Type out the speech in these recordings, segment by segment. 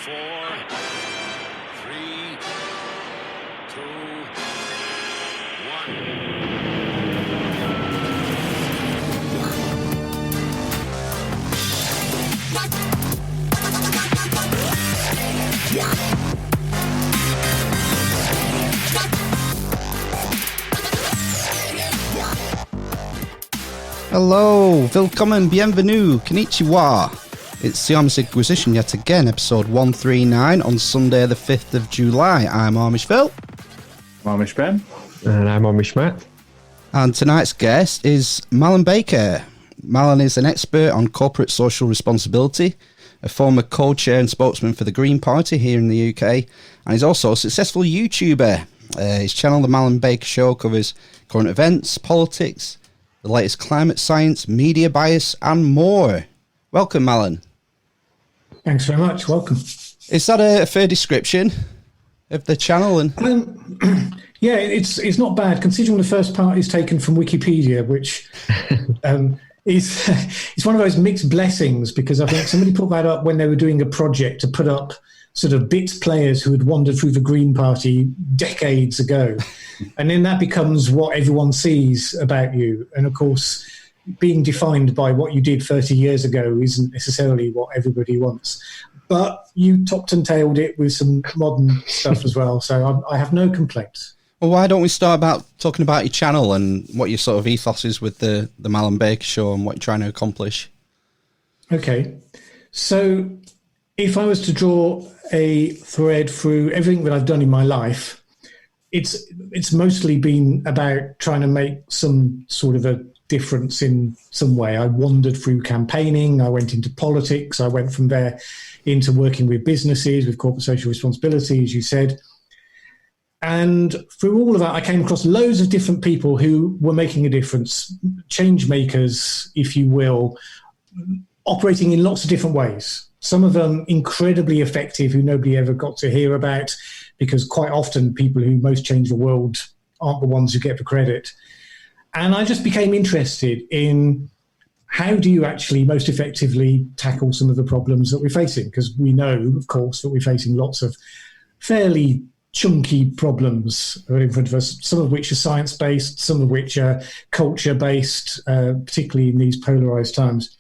4, 3, 2, 1. Hello, willkommen, bienvenue, konnichiwa. It's the Amish Inquisition yet again, episode 139 on Sunday the 5th of July. I'm Amish Phil. I'm Amish Ben. And I'm Amish Matt. And tonight's guest is Mallen Baker. Mallen is an expert on corporate social responsibility, a former co-chair and spokesman for the Green Party here in the UK, and he's also a successful YouTuber. His channel, The Mallen Baker Show, covers current events, politics, the latest climate science, media bias, and more. Welcome, Mallen. Thanks very much. Welcome. Is that a fair description of the channel? And yeah, it's not bad considering the first part is taken from Wikipedia, which is it's one of those mixed blessings, because I think somebody put that up when they were doing a project to put up sort of bits players who had wandered through the Green Party decades ago. And then that becomes what everyone sees about you. And of course, being defined by what you did 30 years ago isn't necessarily what everybody wants. But you topped and tailed it with some modern stuff as well. So I have no complaints. Well, why don't we start about talking about your channel and what your sort of ethos is with the Mallen Baker Show and what you're trying to accomplish? Okay. So if I was to draw a thread through everything that I've done in my life, it's mostly been about trying to make some sort of a difference in some way. I wandered through campaigning. I went into politics. I went from there into working with businesses, with corporate social responsibility, as you said. And through all of that, I came across loads of different people who were making a difference, change makers, if you will, operating in lots of different ways. Some of them incredibly effective, who nobody ever got to hear about, because quite often people who most change the world aren't the ones who get the credit. And I just became interested in how do you actually most effectively tackle some of the problems that we're facing? Because we know, of course, that we're facing lots of fairly chunky problems in front of us, some of which are science-based, some of which are culture-based, particularly in these polarized times.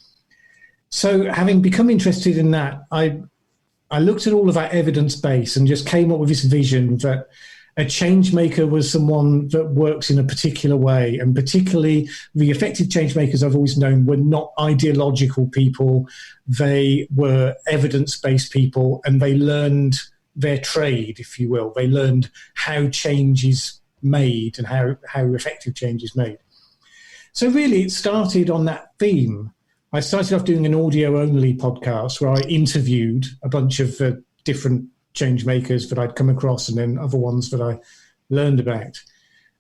So having become interested in that, I looked at all of that evidence base and just came up with this vision that a change maker was someone that works in a particular way, and particularly the effective change makers I've always known were not ideological people. They were evidence-based people, and they learned their trade, if you will. They learned how change is made and how effective change is made. So really it started on that theme. I started off doing an audio-only podcast where I interviewed a bunch of different change makers that I'd come across, and then other ones that I learned about.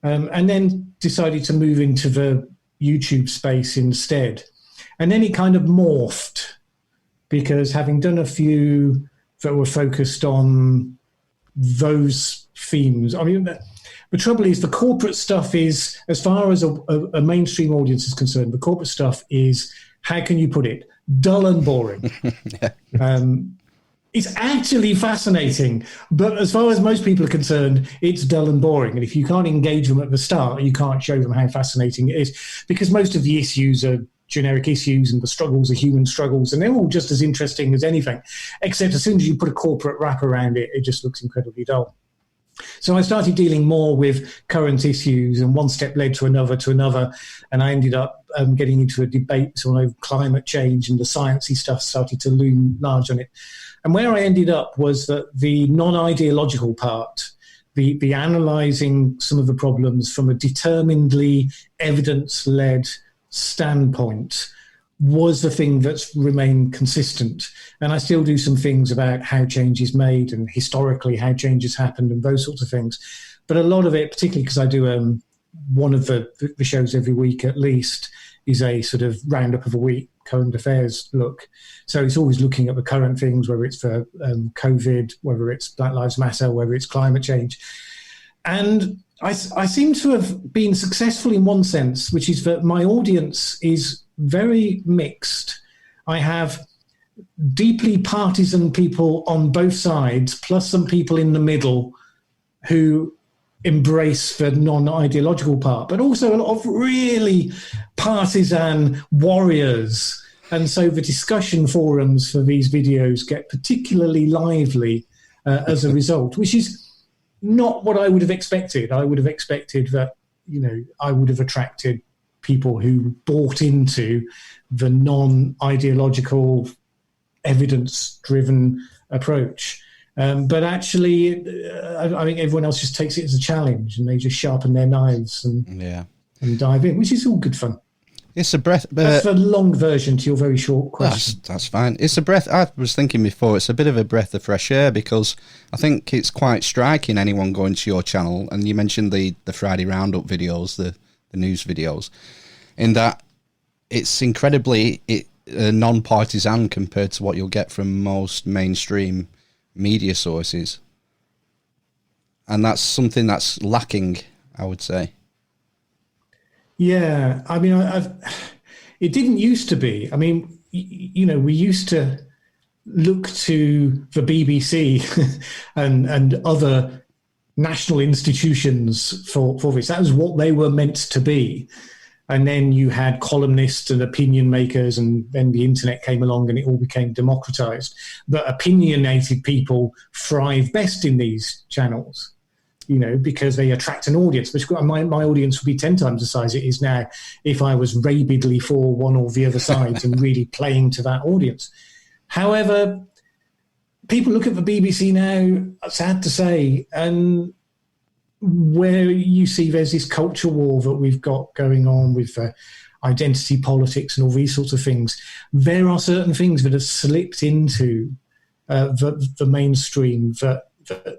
And then decided to move into the YouTube space instead. And then it kind of morphed, because having done a few that were focused on those themes, I mean, the trouble is the corporate stuff is, as far as a mainstream audience is concerned, the corporate stuff is, how can you put it, dull and boring. It's actually fascinating, but as far as most people are concerned, it's dull and boring. And if you can't engage them at the start, you can't show them how fascinating it is, because most of the issues are generic issues and the struggles are human struggles, and they're all just as interesting as anything, except as soon as you put a corporate wrap around it, it just looks incredibly dull. So I started dealing more with current issues, and one step led to another, and I ended up getting into a debate on climate change, and the sciencey stuff started to loom large on it. And where I ended up was that the non-ideological part, the analysing some of the problems from a determinedly evidence-led standpoint, was the thing that's remained consistent. And I still do some things about how change is made and historically how change has happened and those sorts of things. But a lot of it, particularly because I do one of the shows every week at least, is a sort of roundup of a week, current affairs look. So it's always looking at the current things, whether it's for COVID, whether it's Black Lives Matter, whether it's climate change. And I seem to have been successful in one sense, which is that my audience is very mixed. I have deeply partisan people on both sides, plus some people in the middle who embrace the non-ideological part, but also a lot of really partisan warriors. And so the discussion forums for these videos get particularly lively as a result, which is not what I would have expected. I would have expected that, I would have attracted people who bought into the non-ideological, evidence-driven approach. But actually, I think everyone else just takes it as a challenge, and they just sharpen their knives and dive in, which is all good fun. It's a breath. That's the long version to your very short question. That's fine. It's a breath. I was thinking before, it's a bit of a breath of fresh air, because I think it's quite striking, anyone going to your channel, and you mentioned the Friday Roundup videos, the news videos, in that it's incredibly non-partisan compared to what you'll get from most mainstream media sources. And that's something that's lacking, I would say. Yeah, I mean, it didn't used to be. I mean, we used to look to the BBC and other national institutions for this. That was what they were meant to be. And then you had columnists and opinion makers, and then the internet came along and it all became democratized. But opinionated people thrive best in these channels, because they attract an audience. Which my audience would be 10 times the size it is now if I was rabidly for one or the other sides and really playing to that audience. However, people look at the BBC now, sad to say, and where you see there's this culture war that we've got going on with identity politics and all these sorts of things. There are certain things that have slipped into the mainstream that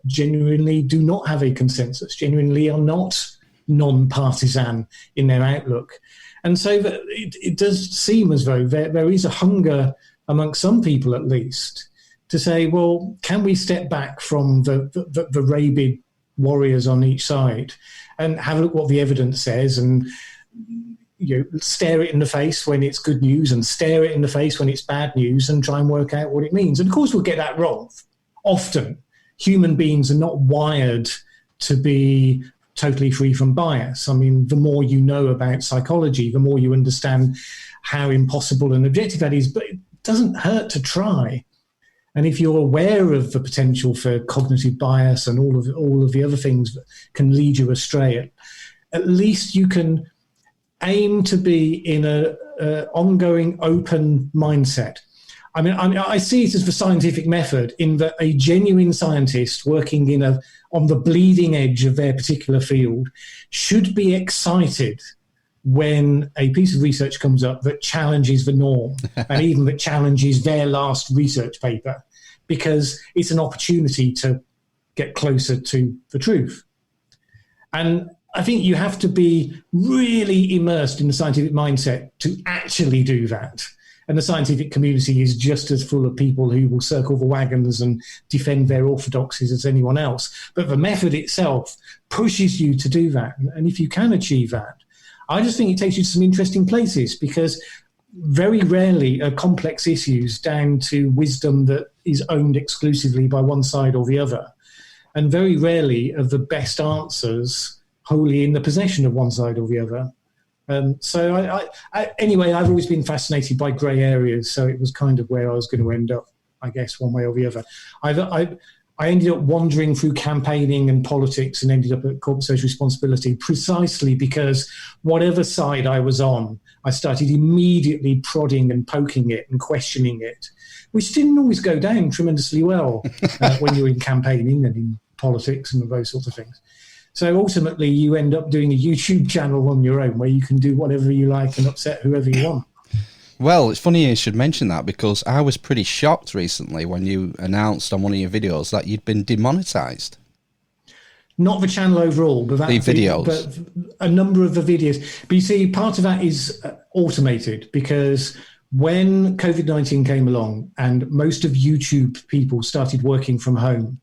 genuinely do not have a consensus, genuinely are not non-partisan in their outlook. And so it does seem as though there is a hunger amongst some people, at least, to say, well, can we step back from the rabid warriors on each side and have a look what the evidence says, and stare it in the face when it's good news and stare it in the face when it's bad news, and try and work out what it means. And of course we'll get that wrong. Often human beings are not wired to be totally free from bias. I mean, the more you know about psychology, the more you understand how impossible and objective that is, but it doesn't hurt to try. And if you're aware of the potential for cognitive bias and all of the other things that can lead you astray, at least you can aim to be in a ongoing open mindset. I mean, I see it as the scientific method, in that a genuine scientist working on the bleeding edge of their particular field should be excited when a piece of research comes up that challenges the norm and even that challenges their last research paper, because it's an opportunity to get closer to the truth. And I think you have to be really immersed in the scientific mindset to actually do that. And the scientific community is just as full of people who will circle the wagons and defend their orthodoxies as anyone else. But the method itself pushes you to do that. And if you can achieve that, I just think it takes you to some interesting places, because very rarely are complex issues down to wisdom that is owned exclusively by one side or the other. And very rarely are the best answers wholly in the possession of one side or the other. So anyway, I've always been fascinated by grey areas, so it was kind of where I was going to end up, I guess, one way or the other. I ended up wandering through campaigning and politics and ended up at corporate social responsibility precisely because whatever side I was on, I started immediately prodding and poking it and questioning it, which didn't always go down tremendously well when you're in campaigning and in politics and those sorts of things. So ultimately, you end up doing a YouTube channel on your own where you can do whatever you like and upset whoever you want. Well, it's funny you should mention that, because I was pretty shocked recently when you announced on one of your videos that you'd been demonetized. Not the channel overall, but the videos. But a number of the videos. But you see, part of that is automated, because when COVID-19 came along and most of YouTube people started working from home,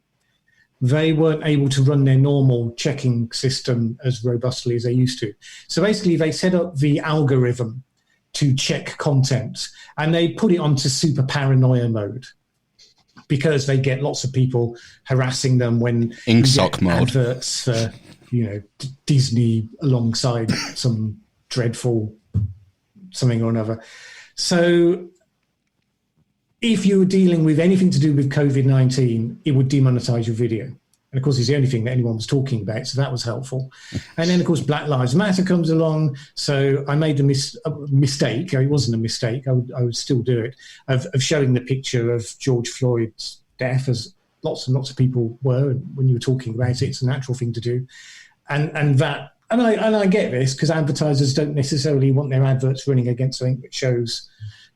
they weren't able to run their normal checking system as robustly as they used to. So basically, they set up the algorithm to check content, and they put it onto super paranoia mode because they get lots of people harassing them when InkSock mode adverts for Disney alongside some dreadful something or another. So if you were dealing with anything to do with COVID-19, it would demonetize your video. And of course, it's the only thing that anyone was talking about, so that was helpful. And then, of course, Black Lives Matter comes along. So I made the mistake. It wasn't a mistake. I would still do it, of showing the picture of George Floyd's death, as lots and lots of people were. And when you were talking about it, it's a natural thing to do. And I get this, because advertisers don't necessarily want their adverts running against something that shows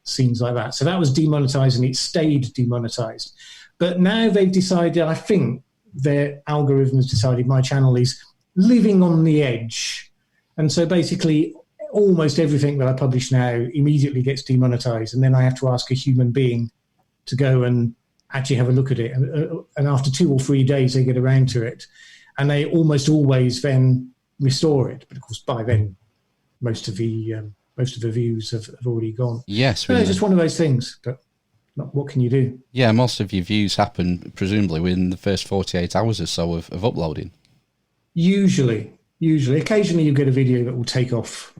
scenes like that. So that was demonetized, and it stayed demonetized. But now they've decided, I think, their algorithm has decided my channel is living on the edge. And so basically almost everything that I publish now immediately gets demonetized. And then I have to ask a human being to go and actually have a look at it. And after 2 or 3 days, they get around to it. And they almost always then restore it. But of course, by then, most of the views have already gone. Yes. So it's just one of those things. But what can you do? Yeah, most of your views happen, presumably, within the first 48 hours or so of uploading. Usually. Occasionally you get a video that will take off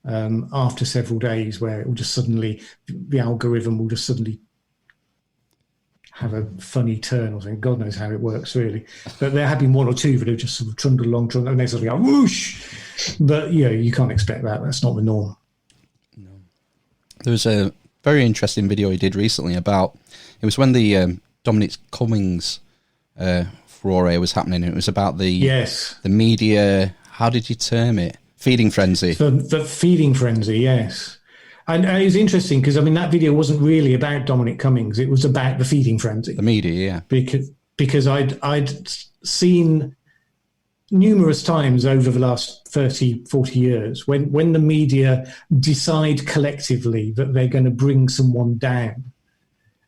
after several days, where it will just suddenly, the algorithm will just suddenly have a funny turn or something. God knows how it works, really. But there have been 1 or 2 that have just sort of trundled along, and they suddenly go, whoosh! But, you can't expect that. That's not the norm. No. There was a very interesting video he did recently about, it was when the Dominic Cummings furore was happening. It was about the media, how did you term it? Feeding frenzy. The feeding frenzy, yes. And it was interesting because, that video wasn't really about Dominic Cummings. It was about the feeding frenzy. The media, yeah. Because I'd seen numerous times over the last 30, 40 years when the media decide collectively that they're going to bring someone down.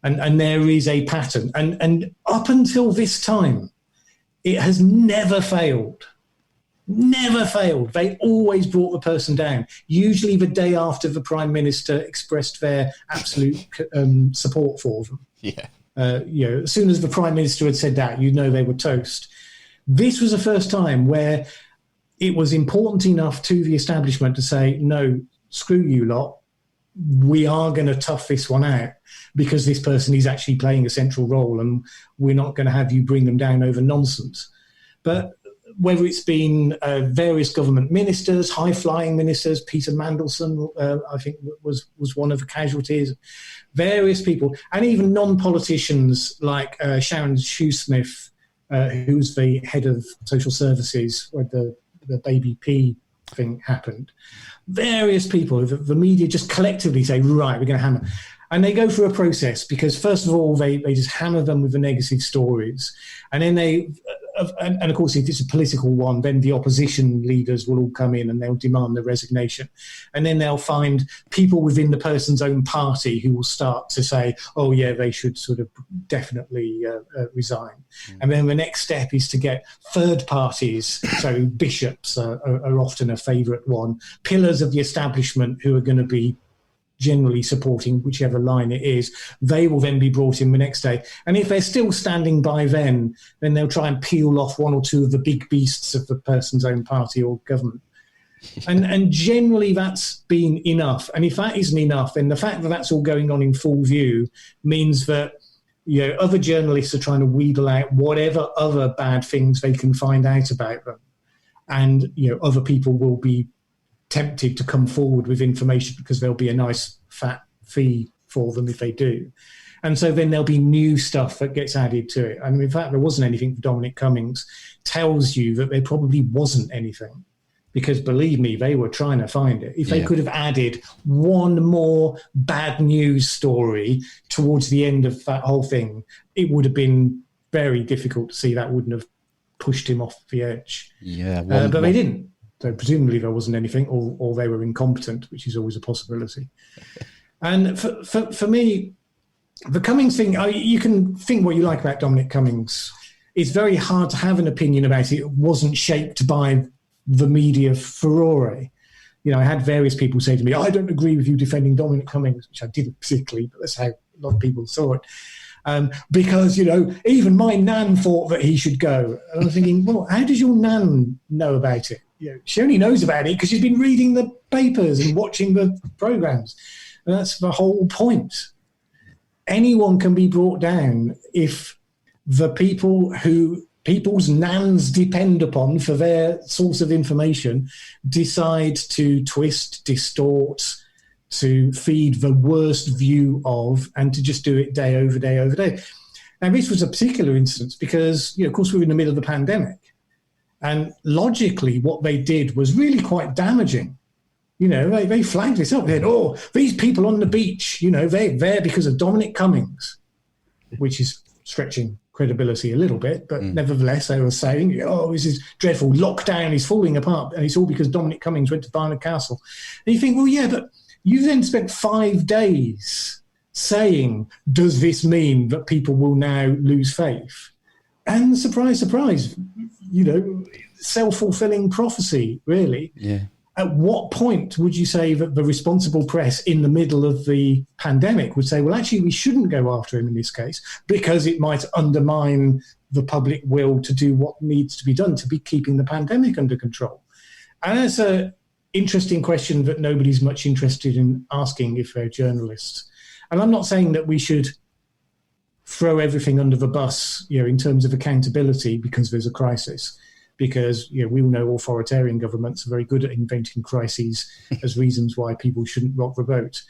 And there is a pattern. And up until this time, it has never failed. Never failed. They always brought the person down, usually the day after the Prime Minister expressed their absolute support for them. Yeah. As soon as the Prime Minister had said that, they were toast. This was the first time where it was important enough to the establishment to say, no, screw you lot. We are going to tough this one out because this person is actually playing a central role, and we're not going to have you bring them down over nonsense. But whether it's been various government ministers, high-flying ministers, Peter Mandelson, I think was one of the casualties, various people, and even non-politicians like Sharon Shoesmith, who's the head of social services when the baby P thing happened. Various people, the media just collectively say, right, we're going to hammer. And they go through a process because, first of all, they just hammer them with the negative stories. And then and of course, if it's a political one, then the opposition leaders will all come in and they'll demand the resignation. And then they'll find people within the person's own party who will start to say, oh, yeah, they should sort of definitely resign. And then the next step is to get third parties. So bishops are often a favourite one. Pillars of the establishment who are going to be generally supporting whichever line it is, they will then be brought in the next day. And if they're still standing by then they'll try and peel off 1 or 2 of the big beasts of the person's own party or government. And generally that's been enough. And if that isn't enough, then the fact that that's all going on in full view means that other journalists are trying to wheedle out whatever other bad things they can find out about them. And other people will be tempted to come forward with information because there'll be a nice fat fee for them if they do. And so then there'll be new stuff that gets added to it. And in fact, there wasn't anything for Dominic Cummings, tells you that there probably wasn't anything. Because believe me, they were trying to find it. If they could have added one more bad news story towards the end of that whole thing, it would have been very difficult to see. That wouldn't have pushed him off the edge. Yeah, but they didn't. So presumably there wasn't anything, or they were incompetent, which is always a possibility. And for me, the Cummings thing, you can think what you like about Dominic Cummings. It's very hard to have an opinion about it. It wasn't shaped by the media furore. I had various people say to me, I don't agree with you defending Dominic Cummings, which I didn't particularly, but that's how a lot of people saw it. Because, even my nan thought that he should go. And I'm thinking, well, how does your nan know about it? She only knows about it because she's been reading the papers and watching the programs. And that's the whole point. Anyone can be brought down if the people who people's nans depend upon for their source of information decide to twist, distort, to feed the worst view of, and to just do it day over day over day. And this was a particular instance because, of course, we were in the middle of the pandemic. And logically, what they did was really quite damaging. They flagged this up. They said, these people on the beach, they're there because of Dominic Cummings, which is stretching credibility a little bit. But nevertheless, they were saying, this is dreadful. Lockdown is falling apart. And it's all because Dominic Cummings went to Barnard Castle. And you think, well, yeah, but you then spent 5 days saying, does this mean that people will now lose faith? And surprise, surprise, self-fulfilling prophecy, really. Yeah. At what point would you say that the responsible press in the middle of the pandemic would say, well, actually, we shouldn't go after him in this case because it might undermine the public will to do what needs to be done to be keeping the pandemic under control? And that's an interesting question that nobody's much interested in asking if they're journalists. And I'm not saying that we should throw everything under the bus, in terms of accountability because there's a crisis. Because we all know authoritarian governments are very good at inventing crises as reasons why people shouldn't rock the boat.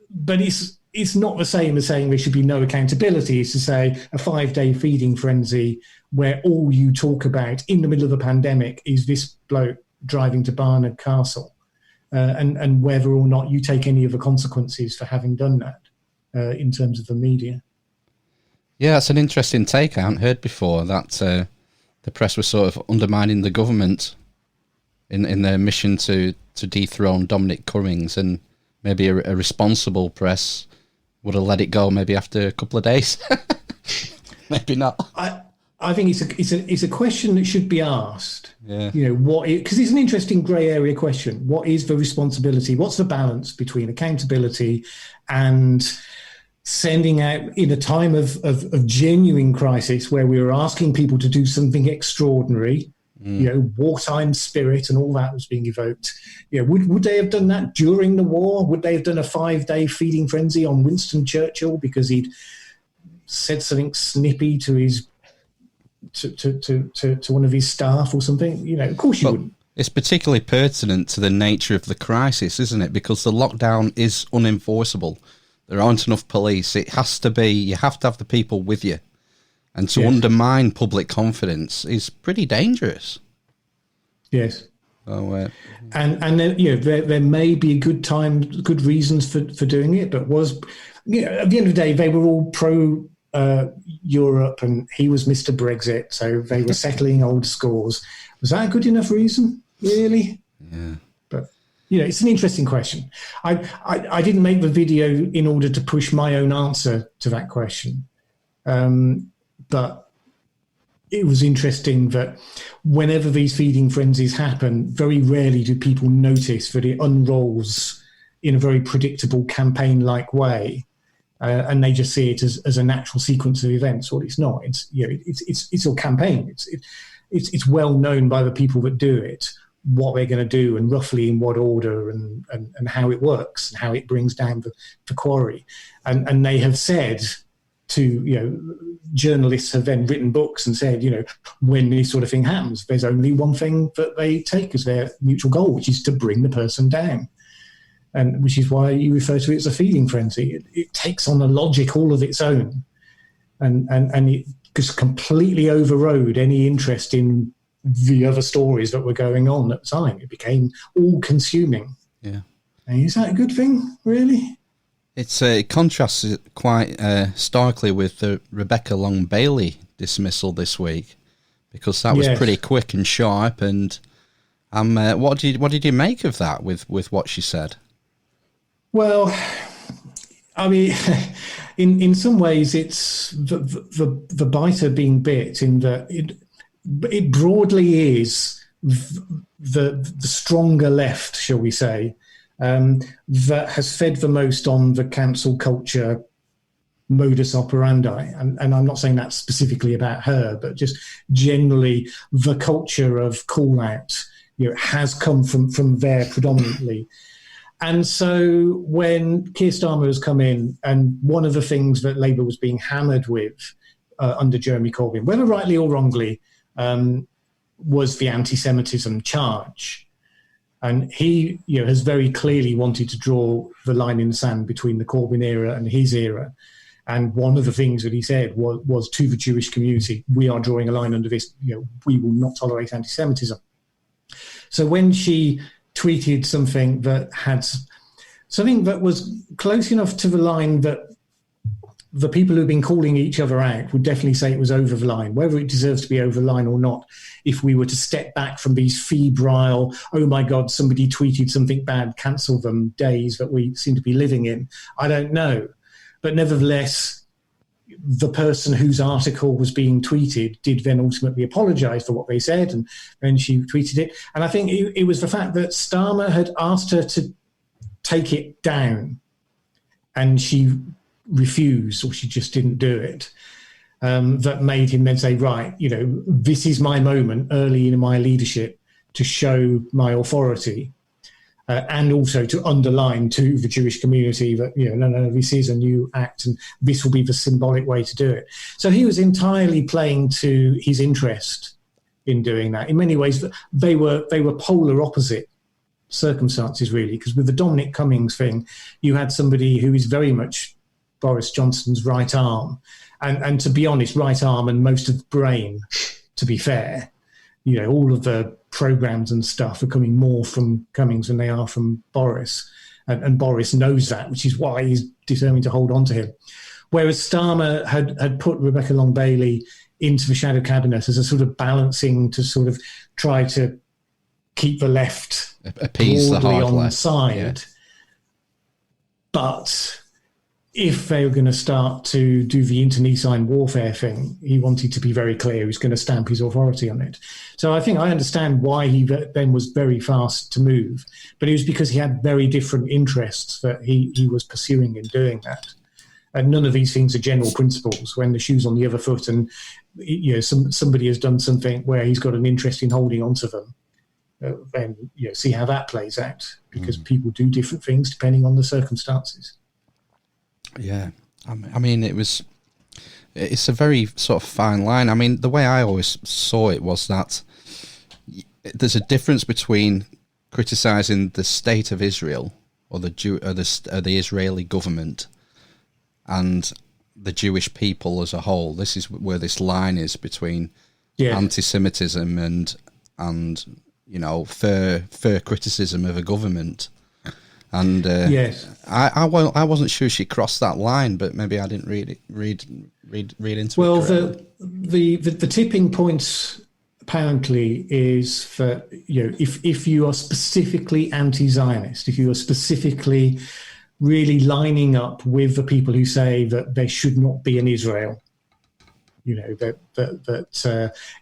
But it's not the same as saying there should be no accountability. It's to say a 5-day feeding frenzy where all you talk about in the middle of the pandemic is this bloke driving to Barnard Castle, and whether or not you take any of the consequences for having done that in terms of the media. Yeah, that's an interesting take. I hadn't heard before that. The press was sort of undermining the government in their mission to dethrone Dominic Cummings, and maybe a responsible press would have let it go maybe after a couple of days. Maybe not. I think it's a question that should be asked. Yeah. Because it's an interesting grey area question. What is the responsibility? What's the balance between accountability and sending out in a time of genuine crisis where we were asking people to do something extraordinary, wartime spirit and all that was being evoked. Would they have done that during the war? Would they have done a 5-day feeding frenzy on Winston Churchill because he'd said something snippy to his to one of his staff or something? Of course you wouldn't. It's particularly pertinent to the nature of the crisis, isn't it? Because the lockdown is unenforceable. There aren't enough police. It has to be, you have to have the people with you. And to undermine public confidence is pretty dangerous. Yes. So, and there may be good reasons for doing it, but at the end of the day, they were all pro Europe and he was Mr. Brexit, so they were settling old scores. Was that a good enough reason, really? Yeah. But it's an interesting question. I didn't make the video in order to push my own answer to that question. But it was interesting that whenever these feeding frenzies happen, very rarely do people notice that it unrolls in a very predictable campaign-like way. And they just see it as a natural sequence of events. Well, it's not. It's a campaign. It's well known by the people that do it what they're going to do and roughly in what order and how it works and how it brings down the quarry. And they have said to, journalists have then written books and said, when this sort of thing happens, there's only one thing that they take as their mutual goal, which is to bring the person down. And which is why you refer to it as a feeding frenzy. It takes on a logic all of its own. And it just completely overrode any interest in the other stories that were going on at the time. It became all-consuming. Yeah. And is that a good thing, really? It contrasts it quite starkly with the Rebecca Long Bailey dismissal this week, because that was pretty quick and sharp. And what did you make of that with what she said? Well, I mean, in some ways, it's the biter being bit in that it broadly is the stronger left, shall we say, that has fed the most on the cancel culture modus operandi. And I'm not saying that specifically about her, but just generally the culture of call out, has come from there predominantly. And so when Keir Starmer has come in, and one of the things that Labour was being hammered with under Jeremy Corbyn, whether rightly or wrongly, was the anti-Semitism charge. And he has very clearly wanted to draw the line in the sand between the Corbyn era and his era. And one of the things that he said was to the Jewish community, we are drawing a line under this, we will not tolerate anti-Semitism. So when she tweeted something that was close enough to the line that the people who've been calling each other out would definitely say it was over the line, whether it deserves to be over the line or not. If we were to step back from these febrile, oh my God, somebody tweeted something bad, cancel them days that we seem to be living in, I don't know. But nevertheless, the person whose article was being tweeted did then ultimately apologise for what they said, and then she tweeted it. And I think it was the fact that Starmer had asked her to take it down, and she refused, or she just didn't do it, that made him then say, right, this is my moment early in my leadership to show my authority. And also to underline to the Jewish community that, no, this is a new act and this will be the symbolic way to do it. So he was entirely playing to his interest in doing that. In many ways, they were polar opposite circumstances, really, because with the Dominic Cummings thing, you had somebody who is very much Boris Johnson's right arm. And to be honest, right arm and most of the brain, to be fair. All of the programs and stuff are coming more from Cummings than they are from Boris. And Boris knows that, which is why he's determined to hold on to him. Whereas Starmer had put Rebecca Long-Bailey into the shadow cabinet as a sort of balancing to sort of try to keep the left appease the hard on left side. Yeah. But if they were going to start to do the internecine warfare thing, he wanted to be very clear he was going to stamp his authority on it. So I think I understand why he then was very fast to move, but it was because he had very different interests that he was pursuing in doing that. And none of these things are general principles. When the shoe's on the other foot and somebody has done something where he's got an interest in holding on to them, then see how that plays out, because people do different things depending on the circumstances. Yeah, I mean, it's a very sort of fine line. I mean, the way I always saw it was that there's a difference between criticising the state of Israel or the Israeli government and the Jewish people as a whole. This is where this line is between anti-Semitism and fair criticism of a government. And yes, I wasn't sure she crossed that line, but maybe I didn't read into it. Well, the tipping point apparently is that if you are specifically anti-Zionist, if you are specifically really lining up with the people who say that there should not be an Israel, that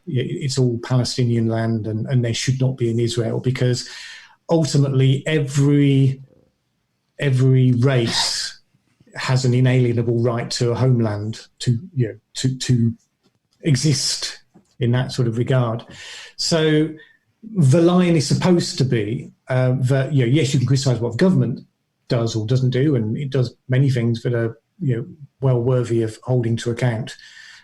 it's all Palestinian land and there should not be an Israel, because ultimately every race has an inalienable right to a homeland, to exist in that sort of regard. So the line is supposed to be that yes, you can criticise what the government does or doesn't do, and it does many things that are well worthy of holding to account.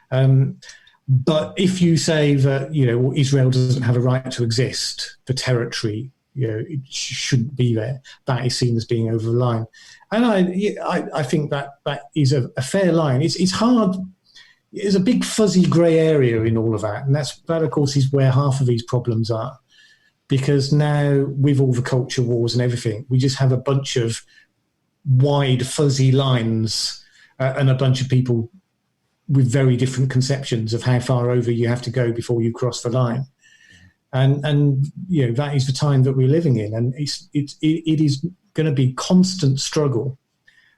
But if you say that Israel doesn't have a right to exist, the territory it shouldn't be there, that is seen as being over the line. And I think that is a fair line. It's hard. There's a big fuzzy grey area in all of that, and that of course is where half of these problems are, because now with all the culture wars and everything, we just have a bunch of wide fuzzy lines and a bunch of people with very different conceptions of how far over you have to go before you cross the line. And that is the time that we're living in, and it is going to be constant struggle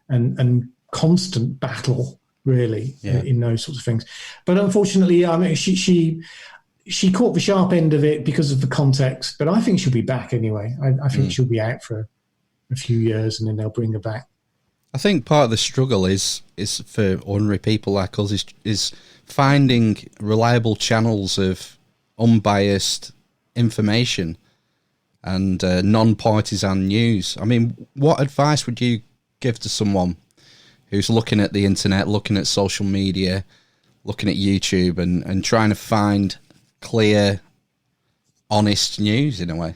and constant battle, really, in those sorts of things. But unfortunately, I mean, she she caught the sharp end of it because of the context, but I think she'll be back anyway. I think she'll be out for a few years and then they'll bring her back. I think part of the struggle is for ordinary people like us is finding reliable channels of unbiased information and non-partisan news. I mean, what advice would you give to someone who's looking at the internet, looking at social media, looking at YouTube and trying to find clear, honest news in a way?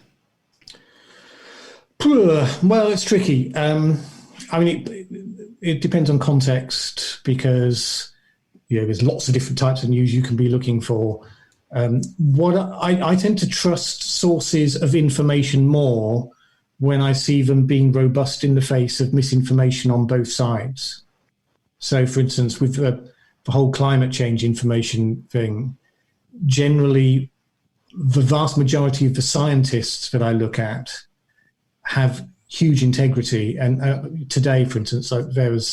Well, it's tricky. I mean, it depends on context because there's lots of different types of news you can be looking for. What I tend to trust sources of information more when I see them being robust in the face of misinformation on both sides. So, for instance, with the whole climate change information thing, generally, the vast majority of the scientists that I look at have huge integrity. And today, for instance, there was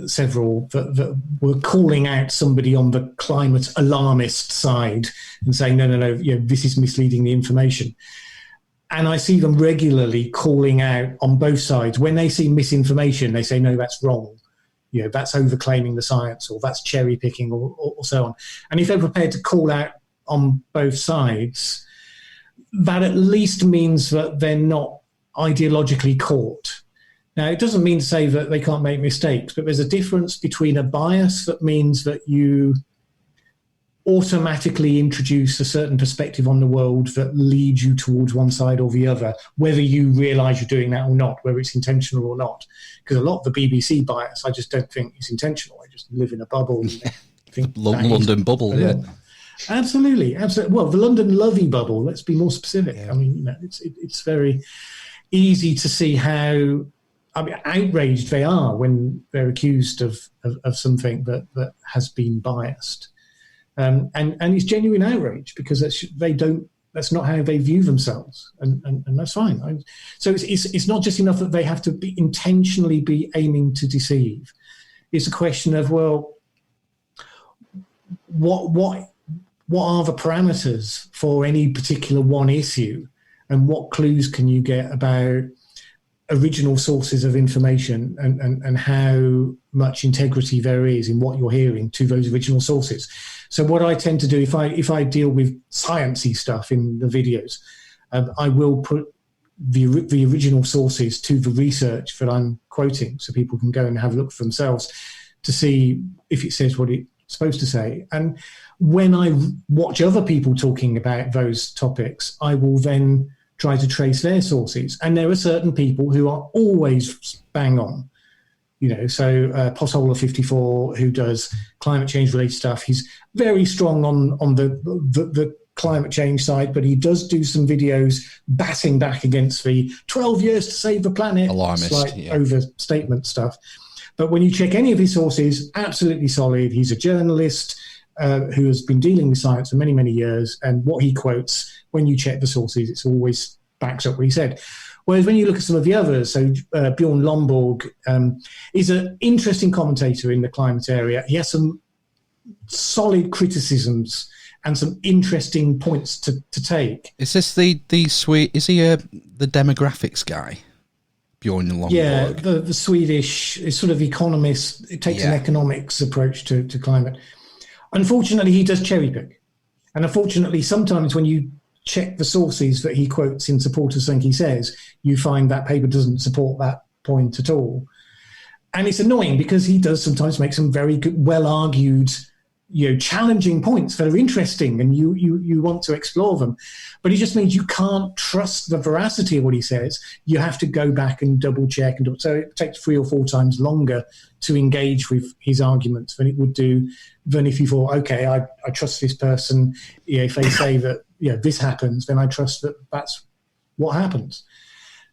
several that were calling out somebody on the climate alarmist side and saying, no, this is misleading the information. And I see them regularly calling out on both sides. When they see misinformation, they say, no, that's wrong. That's overclaiming the science, or that's cherry picking, or so on. And if they're prepared to call out on both sides, that at least means that they're not ideologically caught. Now, it doesn't mean to say that they can't make mistakes, but there's a difference between a bias that means that you automatically introduce a certain perspective on the world that leads you towards one side or the other, whether you realize you're doing that or not, whether it's intentional or not. Because a lot of the BBC bias, I just don't think is intentional. I just live in a bubble. And think London bubble, yeah. Absolutely. Well, the London lovey bubble, let's be more specific. Yeah. I mean, it's very easy to see how outraged they are when they're accused of something that has been biased. And it's genuine outrage because that's not how they view themselves, and that's fine. So it's not just enough that they have to be intentionally be aiming to deceive. It's a question of, well, what are the parameters for any particular one issue, and what clues can you get about original sources of information and how much integrity there is in what you're hearing to those original sources. So what I tend to do if I deal with sciencey stuff in the videos, I will put the original sources to the research that I'm quoting, so people can go and have a look for themselves to see if it says what it's supposed to say. And when I watch other people talking about those topics, I will then try to trace their sources. And there are certain people who are always bang on. So Potholer 54, who does climate change related stuff, he's very strong on the climate change side, but he does do some videos batting back against the 12 years to save the planet, alarmist, overstatement stuff. But when you check any of his sources, absolutely solid. He's a journalist who has been dealing with science for many, many years. And what he quotes, when you check the sources, it's always backs up what he said. Whereas when you look at some of the others, so Bjorn Lomborg is an interesting commentator in the climate area. He has some solid criticisms and some interesting points to take. Is this the Swede? Is he the demographics guy? Bjorn Lomborg. Yeah, the Swedish is sort of economist. It takes an economics approach to climate. Unfortunately, he does cherry pick. And unfortunately, sometimes when you check the sources that he quotes in support of something he says, you find that paper doesn't support that point at all. And it's annoying because he does sometimes make some very good, well-argued, challenging points that are interesting and you want to explore them. But it just means you can't trust the veracity of what he says. You have to go back and double check. So it takes 3 or 4 times longer to engage with his arguments than it would do than if you thought, okay, I trust this person. If they say that this happens, then I trust that that's what happens.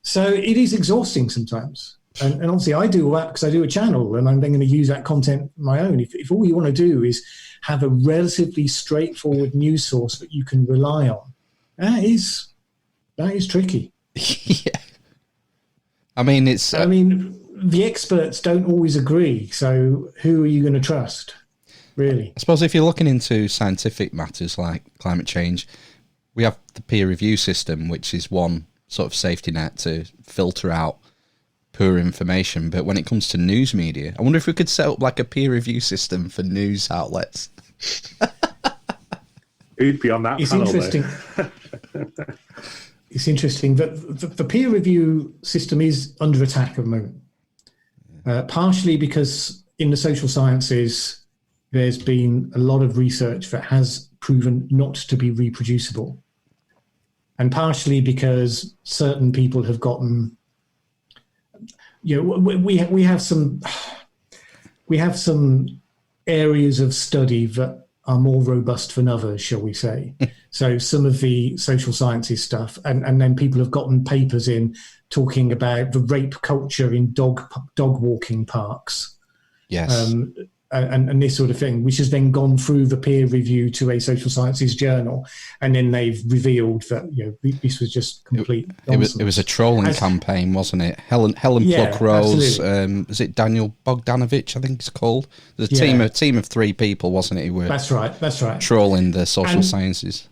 So it is exhausting sometimes. And obviously I do all that because I do a channel and I'm then going to use that content on my own. If all you want to do is have a relatively straightforward news source that you can rely on, that is tricky. Yeah. I mean, the experts don't always agree. So who are you going to trust? really. I suppose if you're looking into scientific matters like climate change, we have the peer review system, which is one sort of safety net to filter out poor information. But when it comes to news media, I wonder if we could set up like a peer review system for news outlets. Who'd be on that It's panel, interesting. It's interesting that the peer review system is under attack at the moment, partially because in the social sciences, there's been a lot of research that has proven not to be reproducible, and partially because certain people have gotten, we have some areas of study that are more robust than others, shall we say. So some of the social sciences stuff, and then people have gotten papers in talking about the rape culture in dog walking parks. Yes. And this sort of thing, which has then gone through the peer review to a social sciences journal, and then they've revealed that this was just complete nonsense. It was a trolling campaign, wasn't it? Helen Pluckrose, was it Daniel Bogdanovich? I think it's called. There's a team of 3 people, wasn't it? Who were that's right. Trolling the social sciences.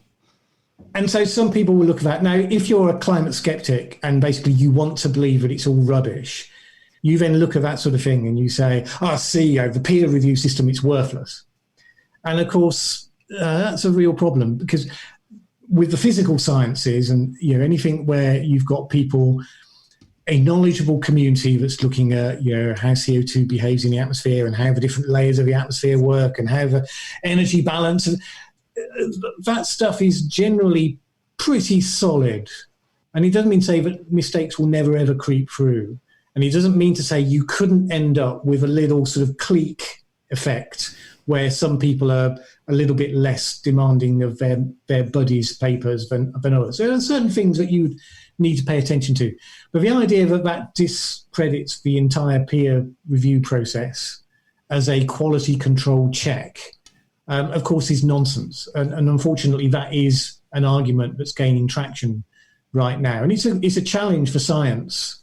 And so some people will look at that. Now, if you're a climate skeptic and basically you want to believe that it's all rubbish, you then look at that sort of thing and you say, the peer review system, it's worthless. And of course, that's a real problem, because with the physical sciences and anything where you've got people, a knowledgeable community that's looking at how CO2 behaves in the atmosphere and how the different layers of the atmosphere work and how the energy balance, and that stuff is generally pretty solid. And it doesn't mean to say that mistakes will never ever creep through. And it doesn't mean to say you couldn't end up with a little sort of clique effect where some people are a little bit less demanding of their buddies' papers than others. So there are certain things that you need to pay attention to. But the idea that discredits the entire peer review process as a quality control check, of course, is nonsense. And unfortunately, that is an argument that's gaining traction right now. And it's a challenge for science,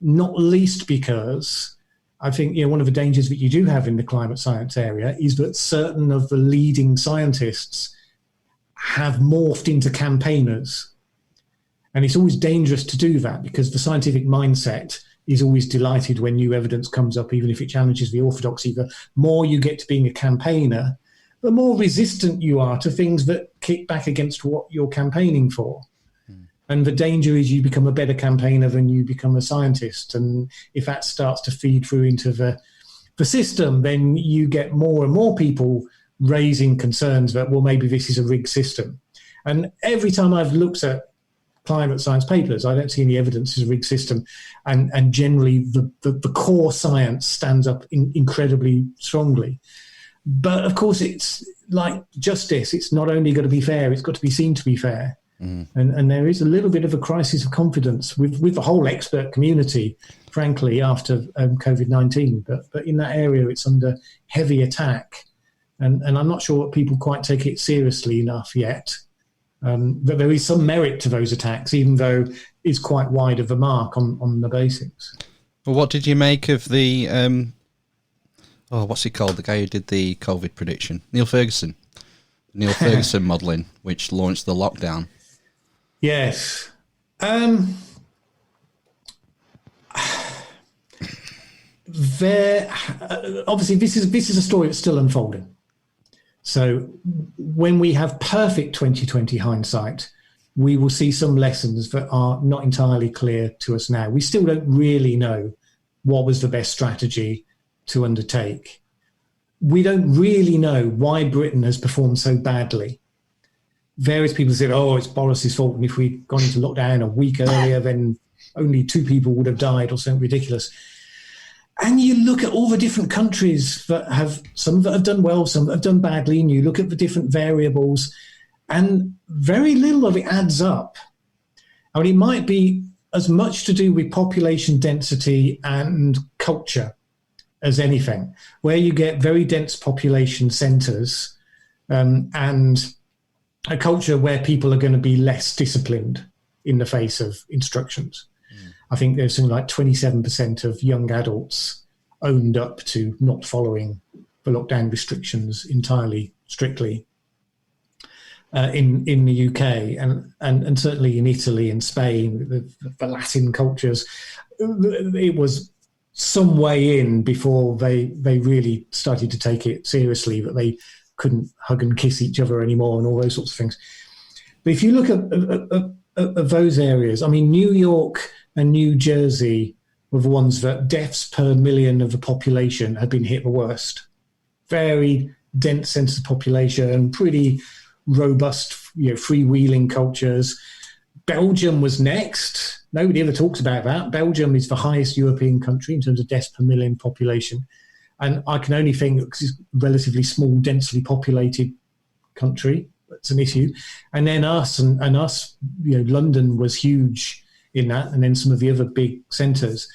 not least because I think one of the dangers that you do have in the climate science area is that certain of the leading scientists have morphed into campaigners. And it's always dangerous to do that, because the scientific mindset is always delighted when new evidence comes up, even if it challenges the orthodoxy. The more you get to being a campaigner, the more resistant you are to things that kick back against what you're campaigning for. And the danger is you become a better campaigner than you become a scientist. And if that starts to feed through into the system, then you get more and more people raising concerns that, well, maybe this is a rigged system. And every time I've looked at climate science papers, I don't see any evidence it's a rigged system. And generally, the core science stands up incredibly strongly. But of course, it's like justice. It's not only got to be fair, it's got to be seen to be fair. And there is a little bit of a crisis of confidence with the whole expert community, frankly, after COVID-19. But in that area, it's under heavy attack. And I'm not sure people quite take it seriously enough yet. But there is some merit to those attacks, even though it's quite wide of the mark on the basics. Well, what did you make of the, what's he called? The guy who did the COVID prediction? Neil Ferguson modelling, which launched the lockdown. Yes. Obviously, this is a story that's still unfolding. So when we have perfect 2020 hindsight, we will see some lessons that are not entirely clear to us now. We still don't really know what was the best strategy to undertake. We don't really know why Britain has performed so badly. Various people said, it's Boris's fault, and if we'd gone into lockdown a week earlier, then only 2 people would have died, or something ridiculous. And you look at all the different countries that have, some that have done well, some that have done badly, and you look at the different variables, and very little of it adds up. I mean, it might be as much to do with population density and culture as anything, where you get very dense population centres and a culture where people are going to be less disciplined in the face of instructions. I think there's something like 27% of young adults owned up to not following lockdown restrictions entirely strictly in the UK and certainly in Italy and Spain, the Latin cultures. It was some way in before they really started to take it seriously, that they couldn't hug and kiss each other anymore and all those sorts of things. But if you look at those areas, I mean, New York and New Jersey were the ones that deaths per million of the population had been hit the worst. Very dense sense of population and pretty robust, freewheeling cultures. Belgium was next. Nobody ever talks about that. Belgium is the highest European country in terms of deaths per million population. And I can only think, because it's a relatively small, densely populated country, it's an issue. And then us, London was huge in that, and then some of the other big centres.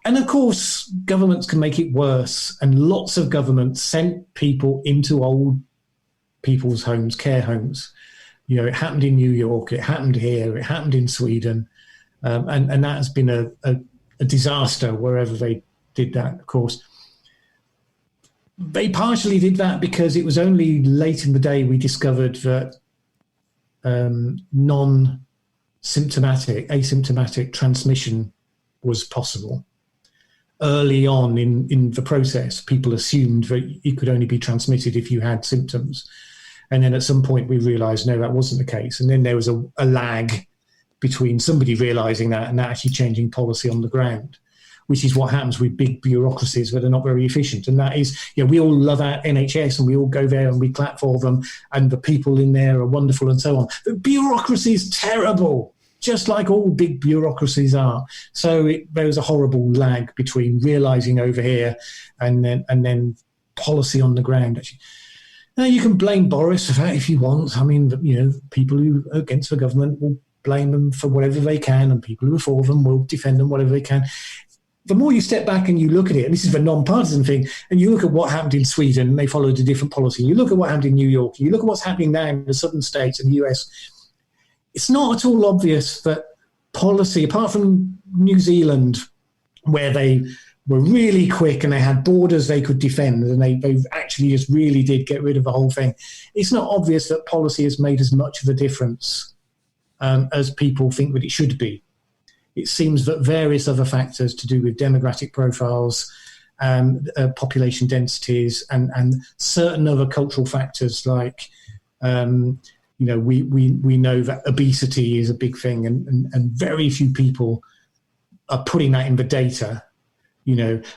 And of course, governments can make it worse. And lots of governments sent people into old people's homes, care homes. It happened in New York, it happened here, it happened in Sweden. And that has been a disaster wherever they did that, of course. They partially did that because it was only late in the day we discovered that asymptomatic transmission was possible. Early on in the process, people assumed that it could only be transmitted if you had symptoms. And then at some point we realised, no, that wasn't the case. And then there was a lag between somebody realising that and actually changing policy on the ground, which is what happens with big bureaucracies that are not very efficient. And that is, we all love our NHS and we all go there and we clap for them and the people in there are wonderful and so on. But bureaucracy is terrible, just like all big bureaucracies are. So there was a horrible lag between realising over here and then policy on the ground. Actually, now you can blame Boris for that if you want. I mean, people who are against the government will blame them for whatever they can, and people who are for them will defend them whatever they can. The more you step back and you look at it, and this is the non-partisan thing, and you look at what happened in Sweden, and they followed a different policy. You look at what happened in New York, you look at what's happening now in the southern states and the US. It's not at all obvious that policy, apart from New Zealand, where they were really quick and they had borders they could defend, and they actually just really did get rid of the whole thing. It's not obvious that policy has made as much of a difference as people think that it should be. It seems that various other factors to do with demographic profiles, population densities, and certain other cultural factors like, we know that obesity is a big thing, and very few people are putting that in the data.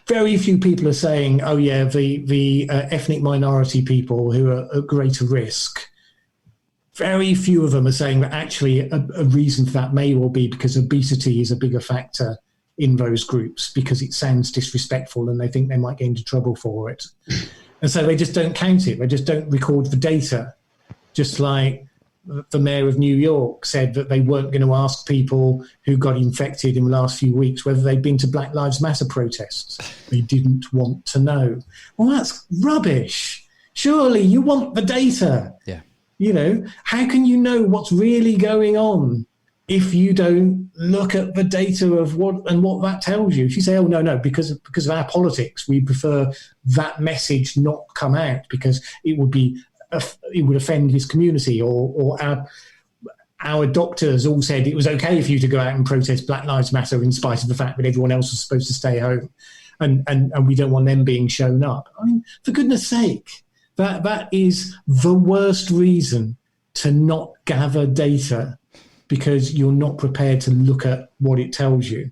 Very few people are saying, oh yeah, the ethnic minority people who are at greater risk. Very few of them are saying that actually a reason for that may well be because obesity is a bigger factor in those groups, because it sounds disrespectful and they think they might get into trouble for it. And so they just don't count it. They just don't record the data. Just like the mayor of New York said that they weren't going to ask people who got infected in the last few weeks whether they'd been to Black Lives Matter protests. They didn't want to know. Well, that's rubbish. Surely you want the data. Yeah. How can you know what's really going on if you don't look at the data of what that tells you? If you say, oh, no, because of our politics, we prefer that message not come out because it would offend this community, or our doctors all said it was okay for you to go out and protest Black Lives Matter in spite of the fact that everyone else was supposed to stay home, and we don't want them being shown up. I mean, for goodness sake. That is the worst reason to not gather data, because you're not prepared to look at what it tells you.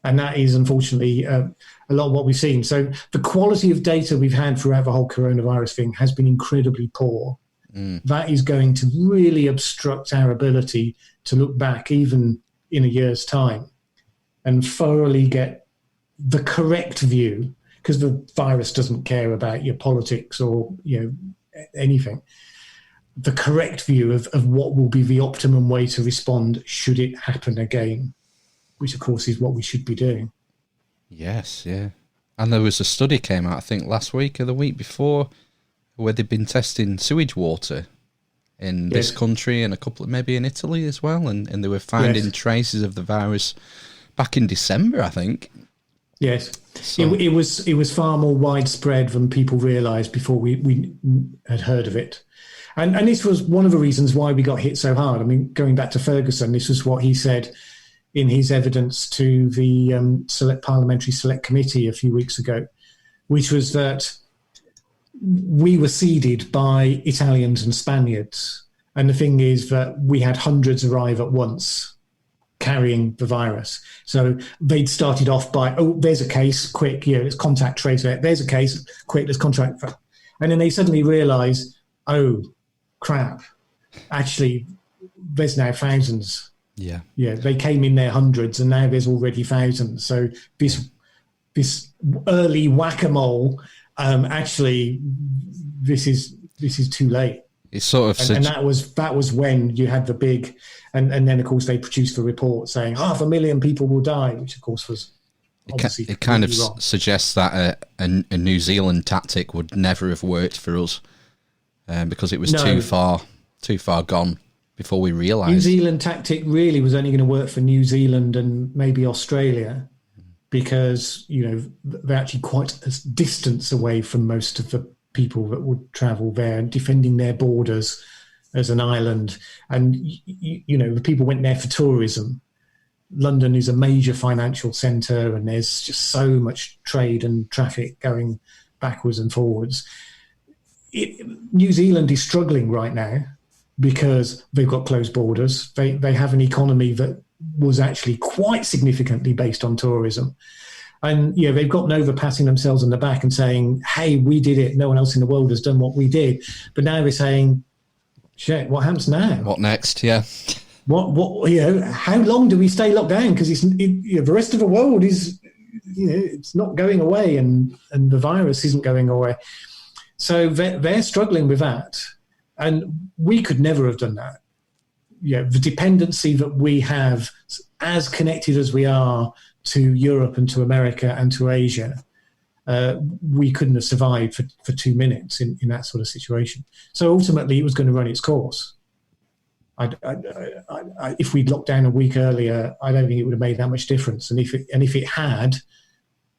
And that is, unfortunately, a lot of what we've seen. So the quality of data we've had throughout the whole coronavirus thing has been incredibly poor. That is going to really obstruct our ability to look back, even in a year's time, and thoroughly get the correct view, because the virus doesn't care about your politics or anything. The correct view of what will be the optimum way to respond should it happen again, which of course is what we should be doing. Yes, yeah. And there was a study came out, I think last week or the week before, where they've been testing sewage water in this country and a couple, maybe in Italy as well, and they were finding traces of the virus back in December, I think. Yes, So, it was far more widespread than people realised before we had heard of it, and this was one of the reasons why we got hit so hard. I mean, going back to Ferguson, this was what he said in his evidence to the Parliamentary Select Committee a few weeks ago, which was that we were seeded by Italians and Spaniards, and the thing is that we had hundreds arrive at once carrying the virus. So they'd started off by, oh, there's a case, quick, let's contact trace it. There's a case, quick, let's contact. And then they suddenly realise, oh, crap, actually, there's now thousands. yeah. Yeah, they came in their hundreds and now there's already thousands. So this early whack-a-mole, actually, this is too late. It's sort of and that was when you had the big, and then of course they produced the report saying 500,000 people will die, which of course was obviously it kind of wrong. suggests that a New Zealand tactic would never have worked for us, because it was too far gone before we realised. New Zealand tactic really was only going to work for New Zealand and maybe Australia, because they're actually quite a distance away from most of the people that would travel there, and defending their borders as an island. And, the people went there for tourism. London is a major financial centre and there's just so much trade and traffic going backwards and forwards. New Zealand is struggling right now because they've got closed borders. They have an economy that was actually quite significantly based on tourism. And they've gotten over patting themselves on the back and saying, hey, we did it. No one else in the world has done what we did. But now they're saying, shit, what happens now? What next? Yeah. What how long do we stay locked down? Because the rest of the world is, it's not going away, and the virus isn't going away. So they're struggling with that. And we could never have done that. The dependency that we have, as connected as we are to Europe and to America and to Asia, we couldn't have survived for 2 minutes in that sort of situation. So ultimately, it was going to run its course. If we'd locked down a week earlier, I don't think it would have made that much difference. And if it had,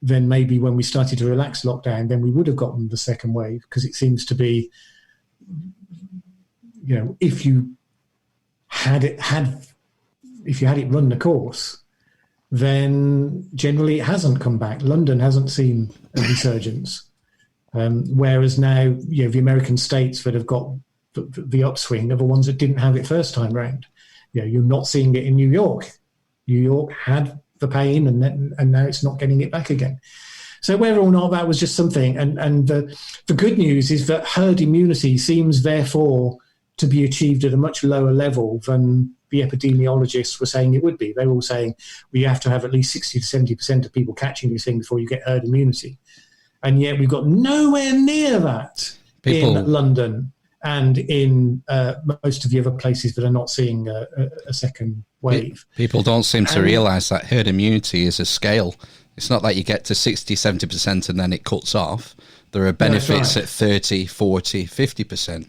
then maybe when we started to relax lockdown, then we would have gotten the second wave, because it seems to be, if you had it run the course, then generally it hasn't come back. London hasn't seen a resurgence. Whereas now, the American states that have got the upswing are the ones that didn't have it first time round. You're not seeing it in New York. New York had the pain, and now it's not getting it back again. So whether or not that was just something, and the good news is that herd immunity seems therefore to be achieved at a much lower level than the epidemiologists were saying it would be. They were all saying, we have to have at least 60 to 70% of people catching this thing before you get herd immunity. And yet we've got nowhere near that in London and in most of the other places that are not seeing a second wave. People don't seem to realise that herd immunity is a scale. It's not like you get to 60, 70% and then it cuts off. There are benefits at 30, 40, 50%.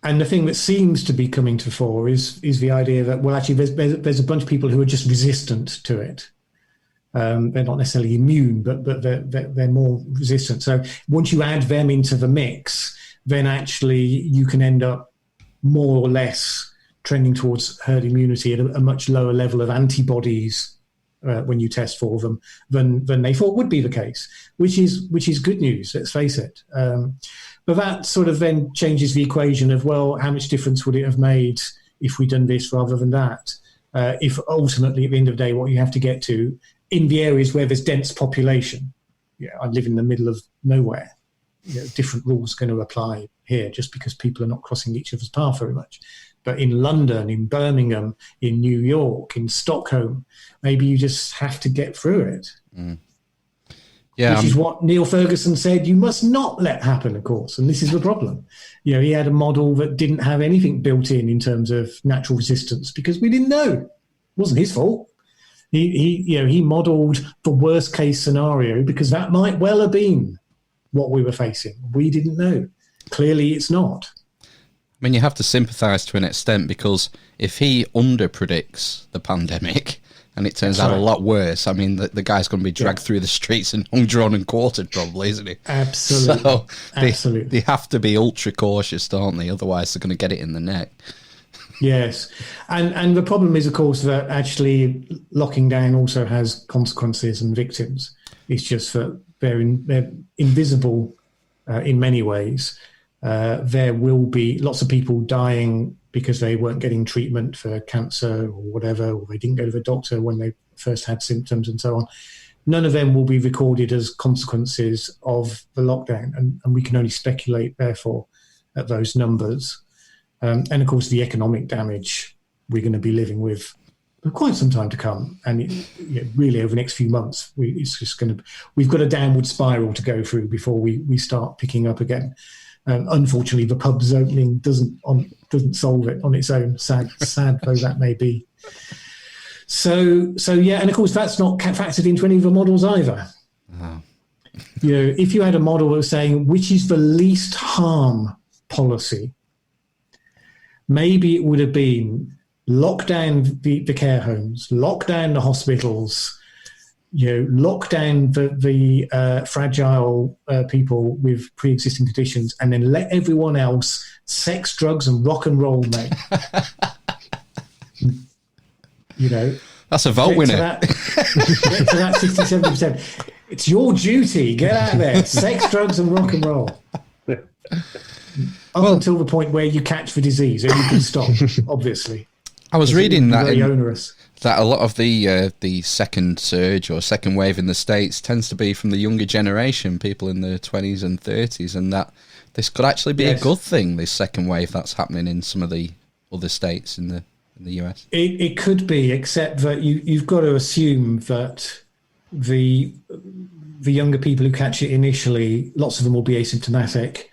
And the thing that seems to be coming to fore is the idea that, well, actually, there's a bunch of people who are just resistant to it. They're not necessarily immune, but they're more resistant. So once you add them into the mix, then actually you can end up more or less trending towards herd immunity at a much lower level of antibodies when you test for them than they thought would be the case, which is good news. Let's face it. But that sort of then changes the equation of, well, how much difference would it have made if we'd done this rather than that? If ultimately, at the end of the day, what you have to get to in the areas where there's dense population, I live in the middle of nowhere. Different rules are going to apply here just because people are not crossing each other's path very much. But in London, in Birmingham, in New York, in Stockholm, maybe you just have to get through it. Mm. Yeah, which is what Neil Ferguson said you must not let happen, of course. And this is the problem. He had a model that didn't have anything built in terms of natural resistance because we didn't know. It wasn't his fault. He modelled the worst case scenario because that might well have been what we were facing. We didn't know. Clearly, it's not. I mean, you have to sympathise to an extent because if he underpredicts the pandemic and it turns out a lot worse, I mean, the guy's going to be dragged through the streets and hung, drawn and quartered probably, isn't he? Absolutely. So Absolutely. they have to be ultra cautious, don't they? Otherwise they're going to get it in the neck. Yes. And the problem is, of course, that actually locking down also has consequences and victims. It's just that they're invisible in many ways. There will be lots of people dying because they weren't getting treatment for cancer or whatever, or they didn't go to the doctor when they first had symptoms and so on. None of them will be recorded as consequences of the lockdown, and we can only speculate, therefore, at those numbers. And, of course, the economic damage we're going to be living with for quite some time to come. And really, over the next few months, we've got a downward spiral to go through before we start picking up again. Unfortunately, the pubs opening doesn't solve it on its own. Sad though that may be. So yeah, and of course that's not factored into any of the models either. Oh. If you had a model that was saying which is the least harm policy, maybe it would have been lock down the care homes, lock down the hospitals, lock down the fragile people with pre-existing conditions, and then let everyone else sex, drugs, and rock and roll, mate. That's a vote winner. Get to that 60-70%. It's your duty. Get out there. Sex, drugs, and rock and roll. Until the point where you catch the disease, and you can stop, obviously. I was reading that very onerous. That a lot of the second surge or second wave in the States tends to be from the younger generation, people in their 20s and 30s, and that this could actually be a good thing, this second wave that's happening in some of the other states in the US. It could be, except that you've got to assume that the younger people who catch it initially, lots of them will be asymptomatic.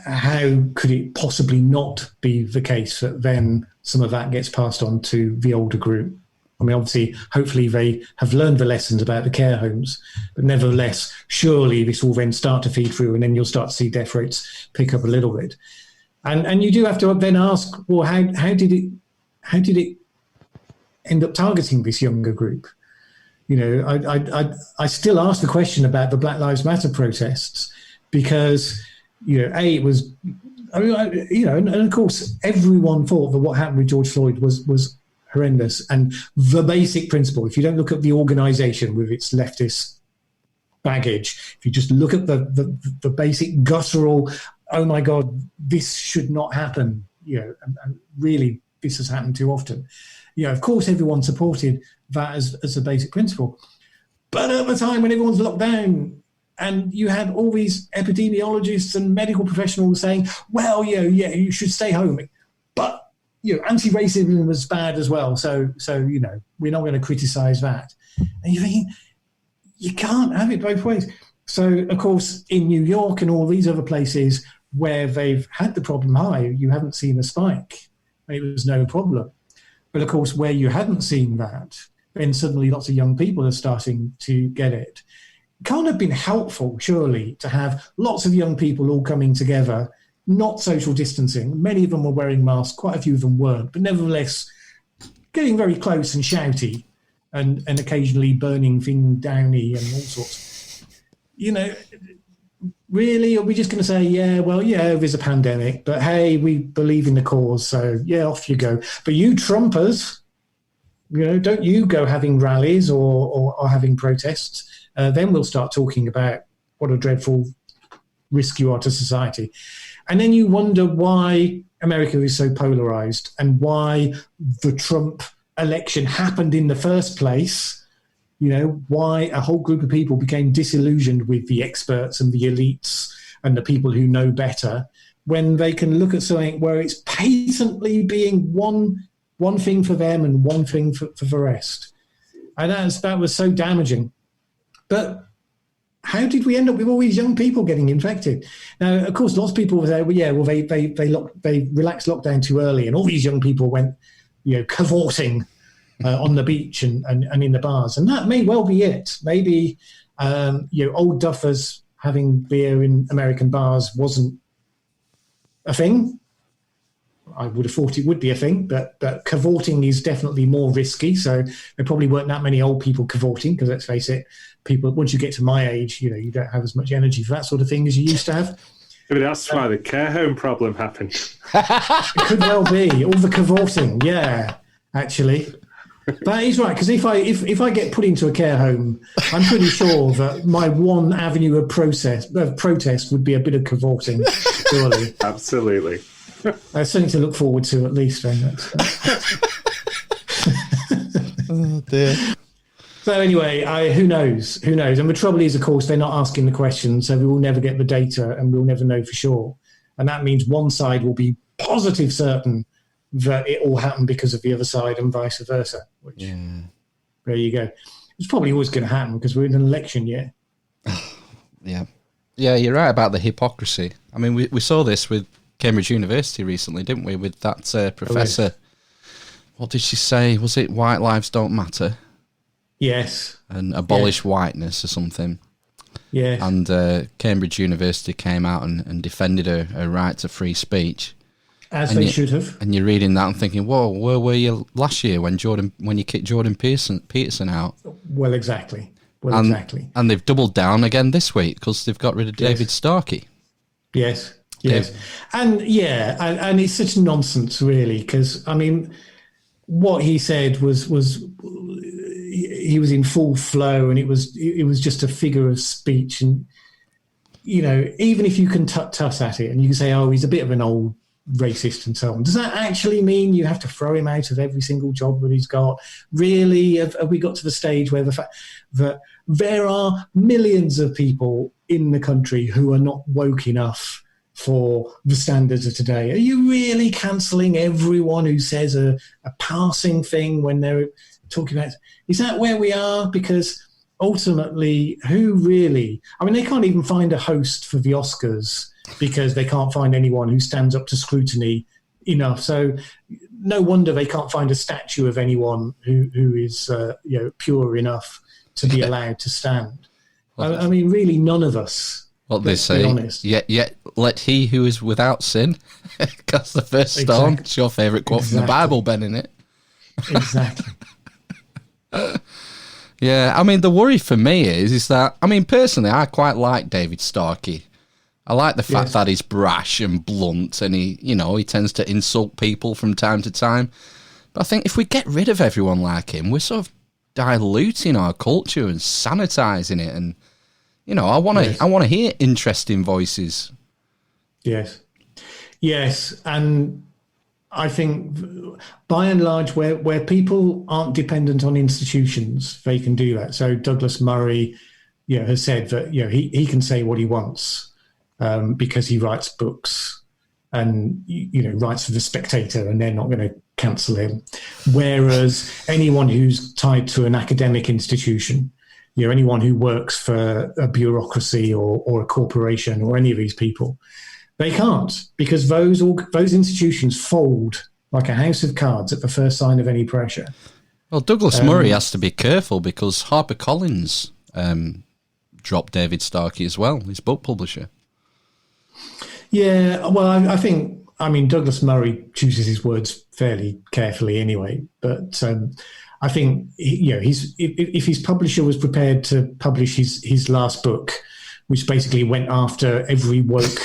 How could it possibly not be the case that then some of that gets passed on to the older group? I mean, obviously, hopefully they have learned the lessons about the care homes, but nevertheless, surely this will then start to feed through, and then you'll start to see death rates pick up a little bit. And you do have to then ask, well, how did it end up targeting this younger group? I still ask the question about the Black Lives Matter protests because, it was, and of course, everyone thought that what happened with George Floyd was horrendous. And the basic principle, if you don't look at the organisation with its leftist baggage, if you just look at the basic guttural, oh my God, this should not happen, and really this has happened too often. Of course, everyone supported that as a basic principle. But at the time when everyone's locked down, and you had all these epidemiologists and medical professionals saying, well, you should stay home. But, anti-racism was bad as well. So we're not going to criticize that. And you're thinking, you can't have it both ways. So, of course, in New York and all these other places where they've had the problem high, you haven't seen a spike. It was no problem. But, of course, where you hadn't seen that, then suddenly lots of young people are starting to get it. Can't have been helpful, surely, to have lots of young people all coming together, not social distancing. Many of them were wearing masks, quite a few of them weren't, but nevertheless getting very close and shouty and occasionally burning things downy and all sorts. Really, are we just going to say, there's a pandemic, but hey, we believe in the cause, so off you go. But you Trumpers, don't you go having rallies or having protests. Then we'll start talking about what a dreadful risk you are to society. And then you wonder why America is so polarized and why the Trump election happened in the first place. Why a whole group of people became disillusioned with the experts and the elites and the people who know better when they can look at something where it's patently being one thing for them and one thing for the rest. And that was so damaging. But how did we end up with all these young people getting infected? Now, of course, lots of people will say, they relaxed lockdown too early, and all these young people went, cavorting on the beach and in the bars, and that may well be it. Maybe old duffers having beer in American bars wasn't a thing. I would have thought it would be a thing, but cavorting is definitely more risky. So there probably weren't that many old people cavorting, because let's face it, people, once you get to my age, you don't have as much energy for that sort of thing as you used to have. But that's why the care home problem happened. It could well be all the cavorting, yeah, actually. That is right, because if I get put into a care home, I'm pretty sure that my one avenue of protest would be a bit of cavorting, surely. Absolutely. That's something to look forward to, at least. Oh dear. So anyway, who knows? Who knows? And the trouble is, of course, they're not asking the questions, so we will never get the data, and we'll never know for sure. And that means one side will be positive certain that it all happened because of the other side, and vice versa. Which, there you go. It's probably always going to happen because we're in an election year. Yeah, you're right about the hypocrisy. I mean, we saw this with Cambridge University recently, didn't we? With that professor. Right. What did she say? Was it white lives don't matter? Yes. And abolish whiteness or something. Yes. And Cambridge University came out and defended her right to free speech. As they should have. And you're reading that and thinking, whoa, where were you last year when you kicked Jordan Peterson out? Well, exactly. And they've doubled down again this week because they've got rid of David Starkey. Yes. And it's such nonsense, really, because, I mean, what he said was he was in full flow, and it was just a figure of speech. And, even if you can tut at it and you can say, oh, he's a bit of an old racist and so on, does that actually mean you have to throw him out of every single job that he's got? Really? Have we got to the stage where the fact that there are millions of people in the country who are not woke enough for the standards of today? Are you really cancelling everyone who says a passing thing when they're talking about? Is that where we are? Because ultimately, who really? I mean, they can't even find a host for the Oscars because they can't find anyone who stands up to scrutiny enough. So no wonder they can't find a statue of anyone who is pure enough to be allowed to stand. I mean, really, none of us. What they say, yet let he who is without sin cast the first stone. It's your favourite quote from the Bible, Ben, in it. Exactly. Yeah, I mean, the worry for me is that, I mean, personally, I quite like David Starkey. I like the fact that he's brash and blunt, and he tends to insult people from time to time. But I think if we get rid of everyone like him, we're sort of diluting our culture and sanitising it. And I want to hear interesting voices. Yes, and I think by and large, where people aren't dependent on institutions, they can do that. So Douglas Murray, has said that he can say what he wants because he writes books and writes for the Spectator, and they're not going to cancel him. Whereas anyone who's tied to an academic institution, anyone who works for a bureaucracy or a corporation or any of these people, they can't, because those institutions fold like a house of cards at the first sign of any pressure. Well, Douglas Murray has to be careful because HarperCollins dropped David Starkey as well, his book publisher. Yeah, well, I think Douglas Murray chooses his words fairly carefully anyway, but I think if his publisher was prepared to publish his last book, which basically went after every woke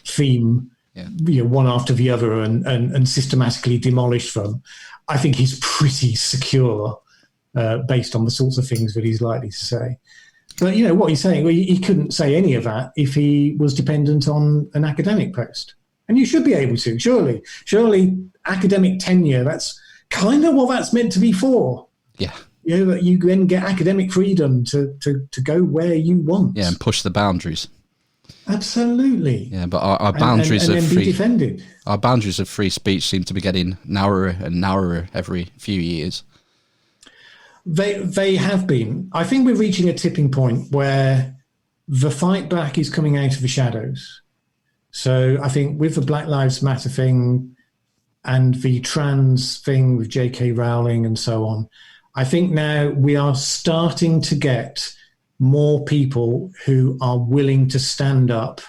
theme, one after the other, and systematically demolished them, I think he's pretty secure based on the sorts of things that he's likely to say. But what he's saying, he couldn't say any of that if he was dependent on an academic post. And you should be able to, surely academic tenure, that's kind of what that's meant to be for. Yeah. That you then get academic freedom to go where you want. Yeah, and push the boundaries. Absolutely. Yeah, but our boundaries and of then free be defended. Our boundaries of free speech seem to be getting narrower and narrower every few years. They have been. I think we're reaching a tipping point where the fight back is coming out of the shadows. So I think with the Black Lives Matter thing and the trans thing with J.K. Rowling and so on, I think now we are starting to get more people who are willing to stand up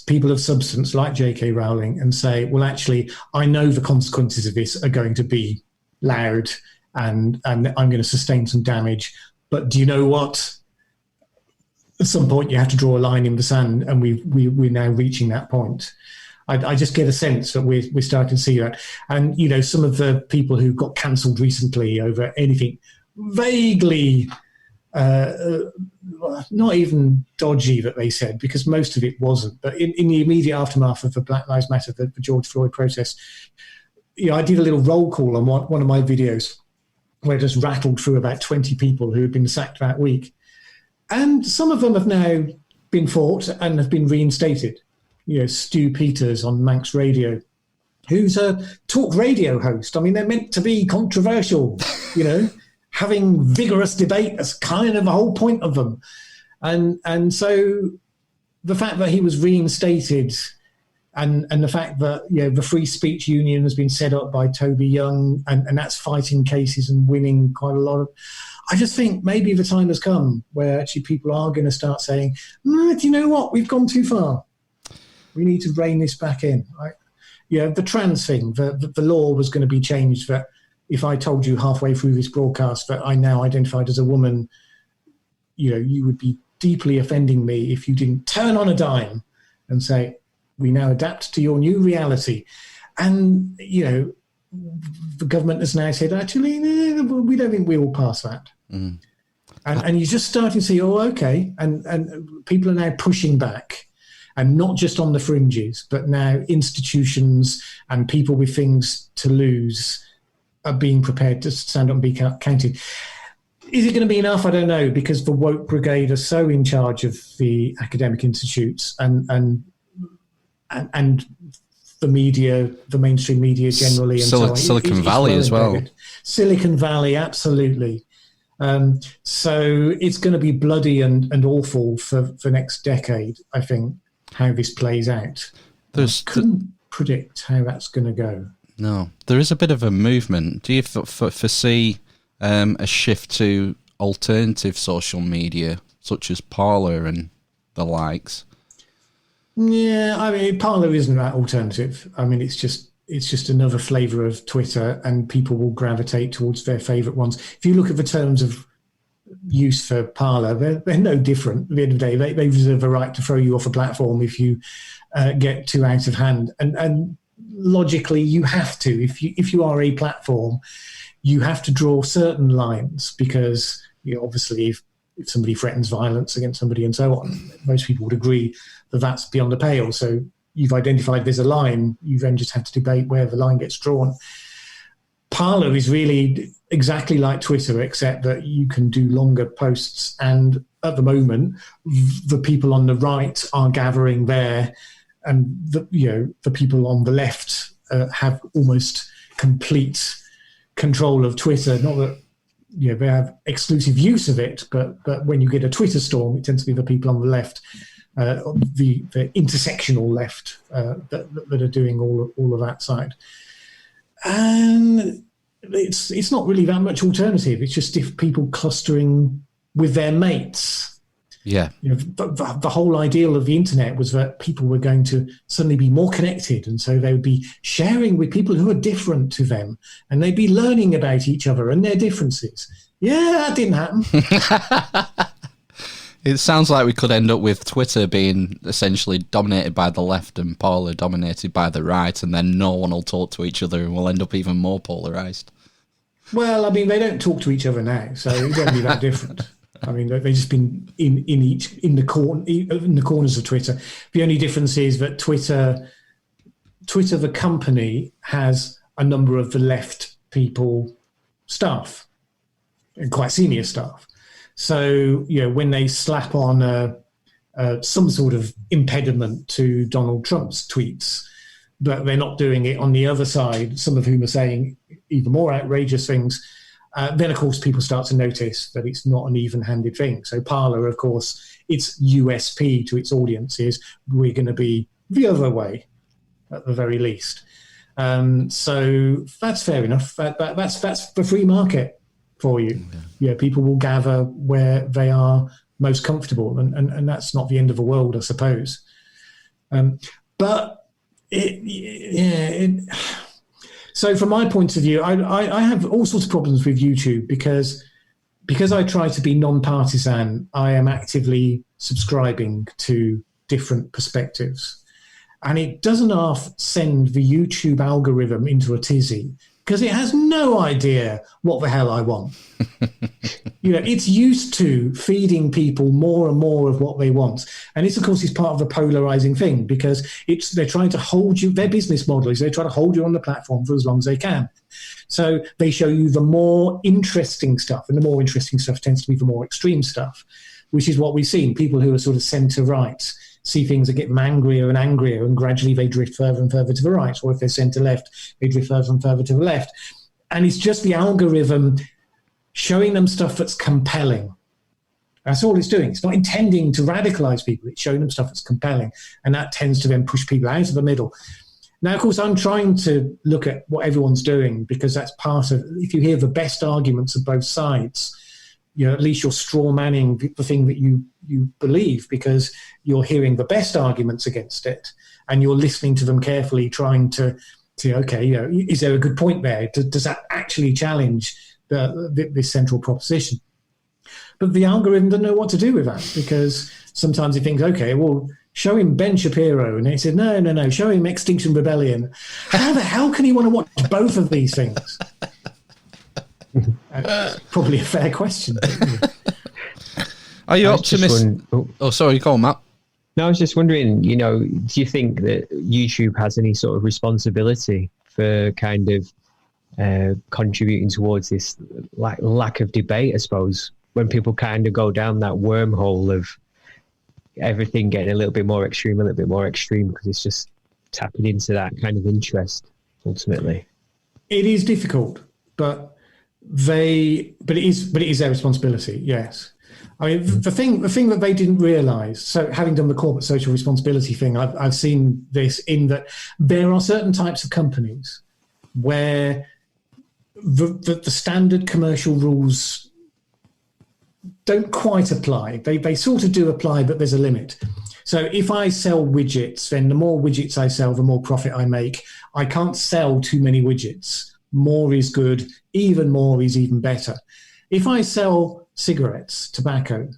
people of substance like J.K. Rowling and say, well, actually, I know the consequences of this are going to be loud and I'm going to sustain some damage. But do you know what? At some point, you have to draw a line in the sand, and we're now reaching that point. I just get a sense that we're starting to see that. And, you know, some of the people who got cancelled recently over anything vaguely not even dodgy that they said, because most of it wasn't. But in the immediate aftermath of the Black Lives Matter, the George Floyd protest, you know, I did a little roll call on one of my videos where I just rattled through about 20 people who had been sacked that week. And some of them have now been fought and have been reinstated. You know, Stu Peters on Manx Radio, who's a talk radio host. I mean, they're meant to be controversial, you know, having vigorous debate. That's kind of the whole point of them. And so the fact that he was reinstated and the fact that, you know, the Free Speech Union has been set up by Toby Young and that's fighting cases and winning quite a lot of... I just think maybe the time has come where actually people are going to start saying, do you know what? We've gone too far. We need to rein this back in. Right? You know, the trans thing, the law was going to be changed that if I told you halfway through this broadcast that I now identified as a woman, you know, you would be deeply offending me if you didn't turn on a dime and say, we now adapt to your new reality. And, you know, the government has now said, actually, we don't think we will pass that. Mm. And you're just starting to see, oh, okay. And people are now pushing back. And not just on the fringes, but now institutions and people with things to lose are being prepared to stand up and be counted. Is it going to be enough? I don't know, because the woke brigade are so in charge of the academic institutes and the media, the mainstream media generally. And so on. Silicon Valley as well. Silicon Valley, absolutely. So it's going to be bloody and awful for the next decade, I think, how this plays out. I couldn't predict how that's going to go. No, there is a bit of a movement. Do you foresee a shift to alternative social media, such as Parler and the likes? Yeah, I mean, Parler isn't that alternative. I mean, it's just another flavour of Twitter, and people will gravitate towards their favourite ones. If you look at the terms of use for Parler, they're no different. At the end of the day, they reserve a right to throw you off a platform if you get too out of hand. And logically, you have to. If you are a platform, you have to draw certain lines because, you know, obviously, if somebody threatens violence against somebody and so on, most people would agree that that's beyond the pale. So you've identified there's a line. You then just have to debate where the line gets drawn. Parler is really exactly like Twitter, except that you can do longer posts. And at the moment, the people on the right are gathering there, and the people on the left have almost complete control of Twitter. Not that they have exclusive use of it, but when you get a Twitter storm, it tends to be the people on the left, the intersectional left, that are doing all of that side. And it's not really that much alternative. It's just if people clustering with their mates. Yeah. You know, the whole ideal of the internet was that people were going to suddenly be more connected, and so they would be sharing with people who are different to them, and they'd be learning about each other and their differences. Yeah, that didn't happen. It sounds like we could end up with Twitter being essentially dominated by the left and Parler dominated by the right, and then no one will talk to each other and we'll end up even more polarised. Well, I mean, they don't talk to each other now, so it won't be that different. I mean, they've just been in the corners of Twitter. The only difference is that Twitter, the company, has a number of the left people staff, and quite senior staff. So, you know, when they slap on some sort of impediment to Donald Trump's tweets, but they're not doing it on the other side, some of whom are saying even more outrageous things, then, of course, people start to notice that it's not an even-handed thing. So Parler, of course, its USP to its audience is we're going to be the other way, at the very least. So that's fair enough. That's the free market for you. Yeah, people will gather where they are most comfortable, and that's not the end of the world, I suppose. But so from my point of view, I have all sorts of problems with YouTube because I try to be non-partisan. I am actively subscribing to different perspectives, and it doesn't half send the YouTube algorithm into a tizzy because it has no idea what the hell I want. It's used to feeding people more and more of what they want. And this, of course, is part of the polarizing thing because they're trying to hold you, their business model is they try to hold you on the platform for as long as they can. So they show you the more interesting stuff, and the more interesting stuff tends to be the more extreme stuff, which is what we've seen. People who are sort of centre-right see things that get them angrier and angrier, and gradually they drift further and further to the right. Or if they're centre-left, they drift further and further to the left. And it's just the algorithm showing them stuff that's compelling. That's all it's doing. It's not intending to radicalise people. It's showing them stuff that's compelling. And that tends to then push people out of the middle. Now, of course, I'm trying to look at what everyone's doing because that's part of, if you hear the best arguments of both sides, at least you're straw manning the thing that you believe because you're hearing the best arguments against it and you're listening to them carefully, trying to see, okay, is there a good point there? Does that actually challenge this central proposition? But the algorithm doesn't know what to do with that because sometimes it thinks, okay, well, show him Ben Shapiro. And they said, no, show him Extinction Rebellion. How the hell can he want to watch both of these things? Probably a fair question. Are you optimistic? Sorry, go on, Matt. No, I was just wondering, do you think that YouTube has any sort of responsibility for kind of contributing towards this lack of debate, I suppose, when people kind of go down that wormhole of everything getting a little bit more extreme, because it's just tapping into that kind of interest, ultimately. It is difficult, but it is their responsibility, yes. I mean, the thing that they didn't realise, so having done the corporate social responsibility thing, I've seen this in that there are certain types of companies where the standard commercial rules don't quite apply. They sort of do apply, but there's a limit. So if I sell widgets, then the more widgets I sell, the more profit I make. I can't sell too many widgets. More is good, even more is even better. If I sell cigarettes, tobacco,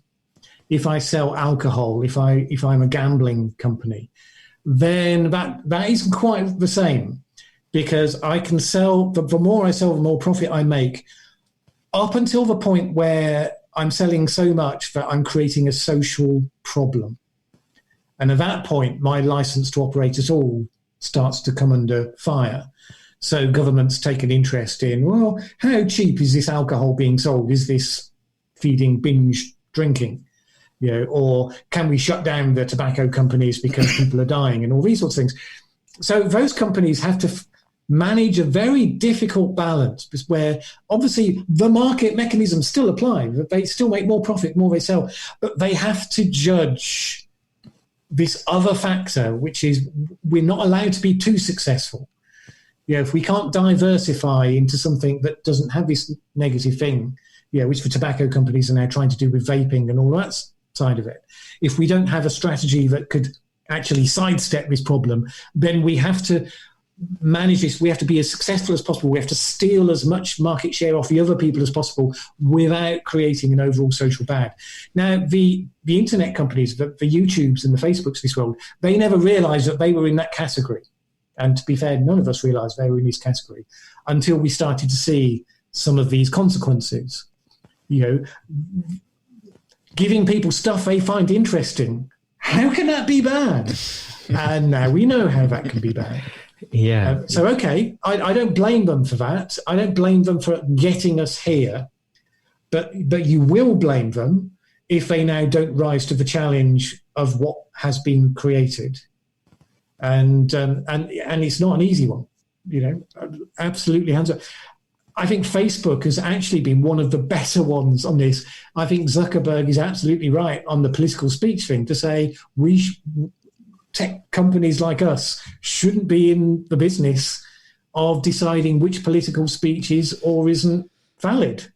if I sell alcohol, if I'm a gambling company, then that isn't quite the same because I can sell, the more I sell, the more profit I make, up until the point where I'm selling so much that I'm creating a social problem. And at that point, my license to operate at all starts to come under fire. So governments take an interest in, well, how cheap is this alcohol being sold? Is this feeding binge drinking? Or can we shut down the tobacco companies because people are dying and all these sorts of things? So those companies have to manage a very difficult balance where obviously the market mechanisms still apply. They still make more profit, the more they sell, but they have to judge this other factor, which is we're not allowed to be too successful. If we can't diversify into something that doesn't have this negative thing, which the tobacco companies are now trying to do with vaping and all that side of it, if we don't have a strategy that could actually sidestep this problem, then we have to manage this. We have to be as successful as possible. We have to steal as much market share off the other people as possible without creating an overall social bad. Now, the internet companies, the YouTubes and the Facebooks of this world, they never realized that they were in that category. And to be fair, none of us realised they were in this category until we started to see some of these consequences. Giving people stuff they find interesting. How can that be bad? And now we know how that can be bad. Yeah. So, okay, I don't blame them for that. I don't blame them for getting us here. But you will blame them if they now don't rise to the challenge of what has been created. And it's not an easy one, absolutely hands up. I think Facebook has actually been one of the better ones on this. I think Zuckerberg is absolutely right on the political speech thing to say tech companies like us shouldn't be in the business of deciding which political speech is or isn't valid.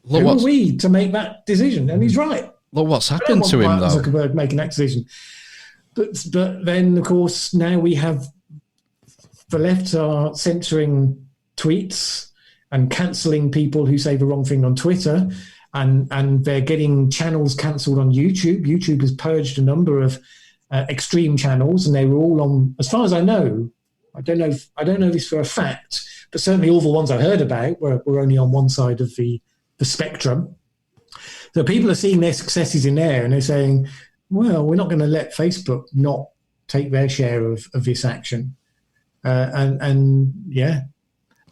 Who are we to make that decision? And he's right. Look what's happened to him, though. Zuckerberg making that decision. but then, of course, now we have the left are censoring tweets and cancelling people who say the wrong thing on Twitter, and they're getting channels cancelled on YouTube. YouTube has purged a number of extreme channels, and they were all on, as far as I know, I don't know this for a fact, but certainly all the ones I heard about were only on one side of the spectrum. So people are seeing their successes in there, and they're saying, well, we're not going to let Facebook not take their share of this action. And yeah,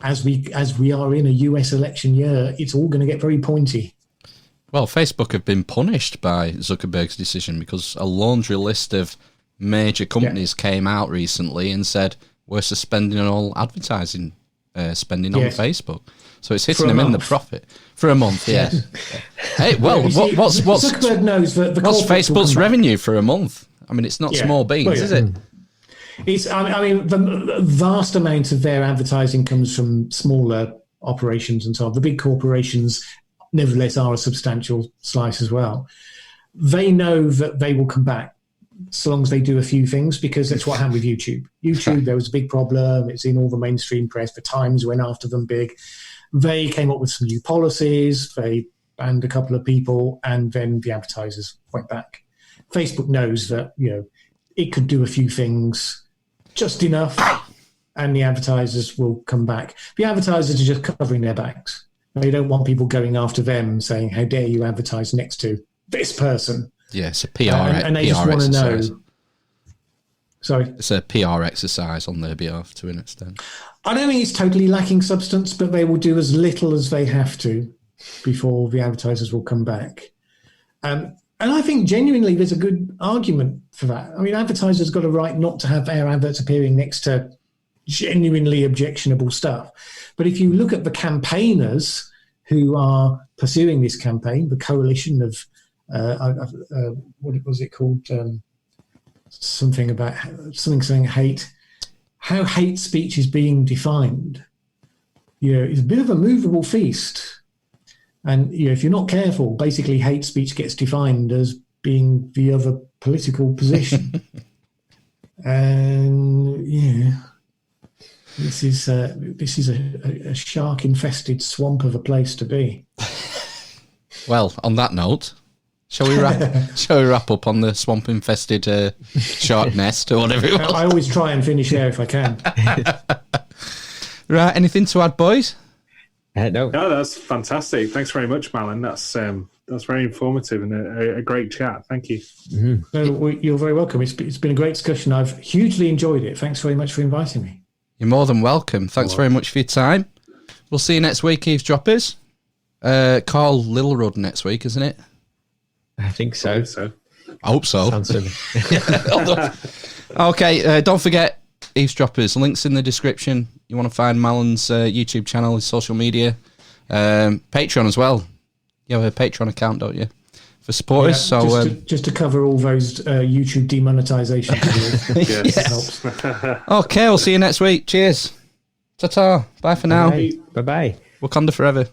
as we are in a US election year, it's all going to get very pointy. Well, Facebook have been punished by Zuckerberg's decision because a laundry list of major companies came out recently and said we're suspending all advertising spending on Facebook. So it's hitting them in the profit for a month. Yes. Hey, well, what's Zuckerberg knows that what's Facebook's revenue for a month? I mean, it's not small beans, is it? It's. I mean, the vast amount of their advertising comes from smaller operations and so on. The big corporations, nevertheless, are a substantial slice as well. They know that they will come back so long as they do a few things, because that's what happened with YouTube. YouTube, there was a big problem. It's in all the mainstream press. The Times went after them big. They came up with some new policies. They banned a couple of people, and then the advertisers went back. Facebook knows that, it could do a few things just enough, and the advertisers will come back. The advertisers are just covering their backs. They don't want people going after them saying, how dare you advertise next to this person. Yeah, it's a PR, and they just want to know. Sorry? It's a PR exercise on their behalf to an extent. I don't think it's totally lacking substance, but they will do as little as they have to before the advertisers will come back. And I think genuinely there's a good argument for that. I mean, advertisers got a right not to have their adverts appearing next to genuinely objectionable stuff. But if you look at the campaigners who are pursuing this campaign, the coalition of, what was it called? Something hate. How hate speech is being defined. It's a bit of a movable feast. And if you're not careful, basically hate speech gets defined as being the other political position. And this is a shark-infested swamp of a place to be. Well, on that note, shall we wrap up on the swamp-infested shark nest or whatever it was? I always try and finish there if I can. Right, anything to add, boys? No, that's fantastic. Thanks very much, Mallen. That's very informative and a great chat. Thank you. Mm-hmm. No, you're very welcome. It's been a great discussion. I've hugely enjoyed it. Thanks very much for inviting me. You're more than welcome. Thanks very much for your time. We'll see you next week, Eavesdroppers. Carl Littlerud next week, isn't it? I think so. I hope so. Sounds so. Okay, don't forget, Eavesdroppers, links in the description. You want to find Mallen's YouTube channel, his social media, Patreon as well. You have a Patreon account, don't you, for supporters? Just to cover all those YouTube demonetization videos. Yes. Okay, we'll see you next week. Cheers. Ta-ta. Bye for now. Bye-bye. Wakanda forever.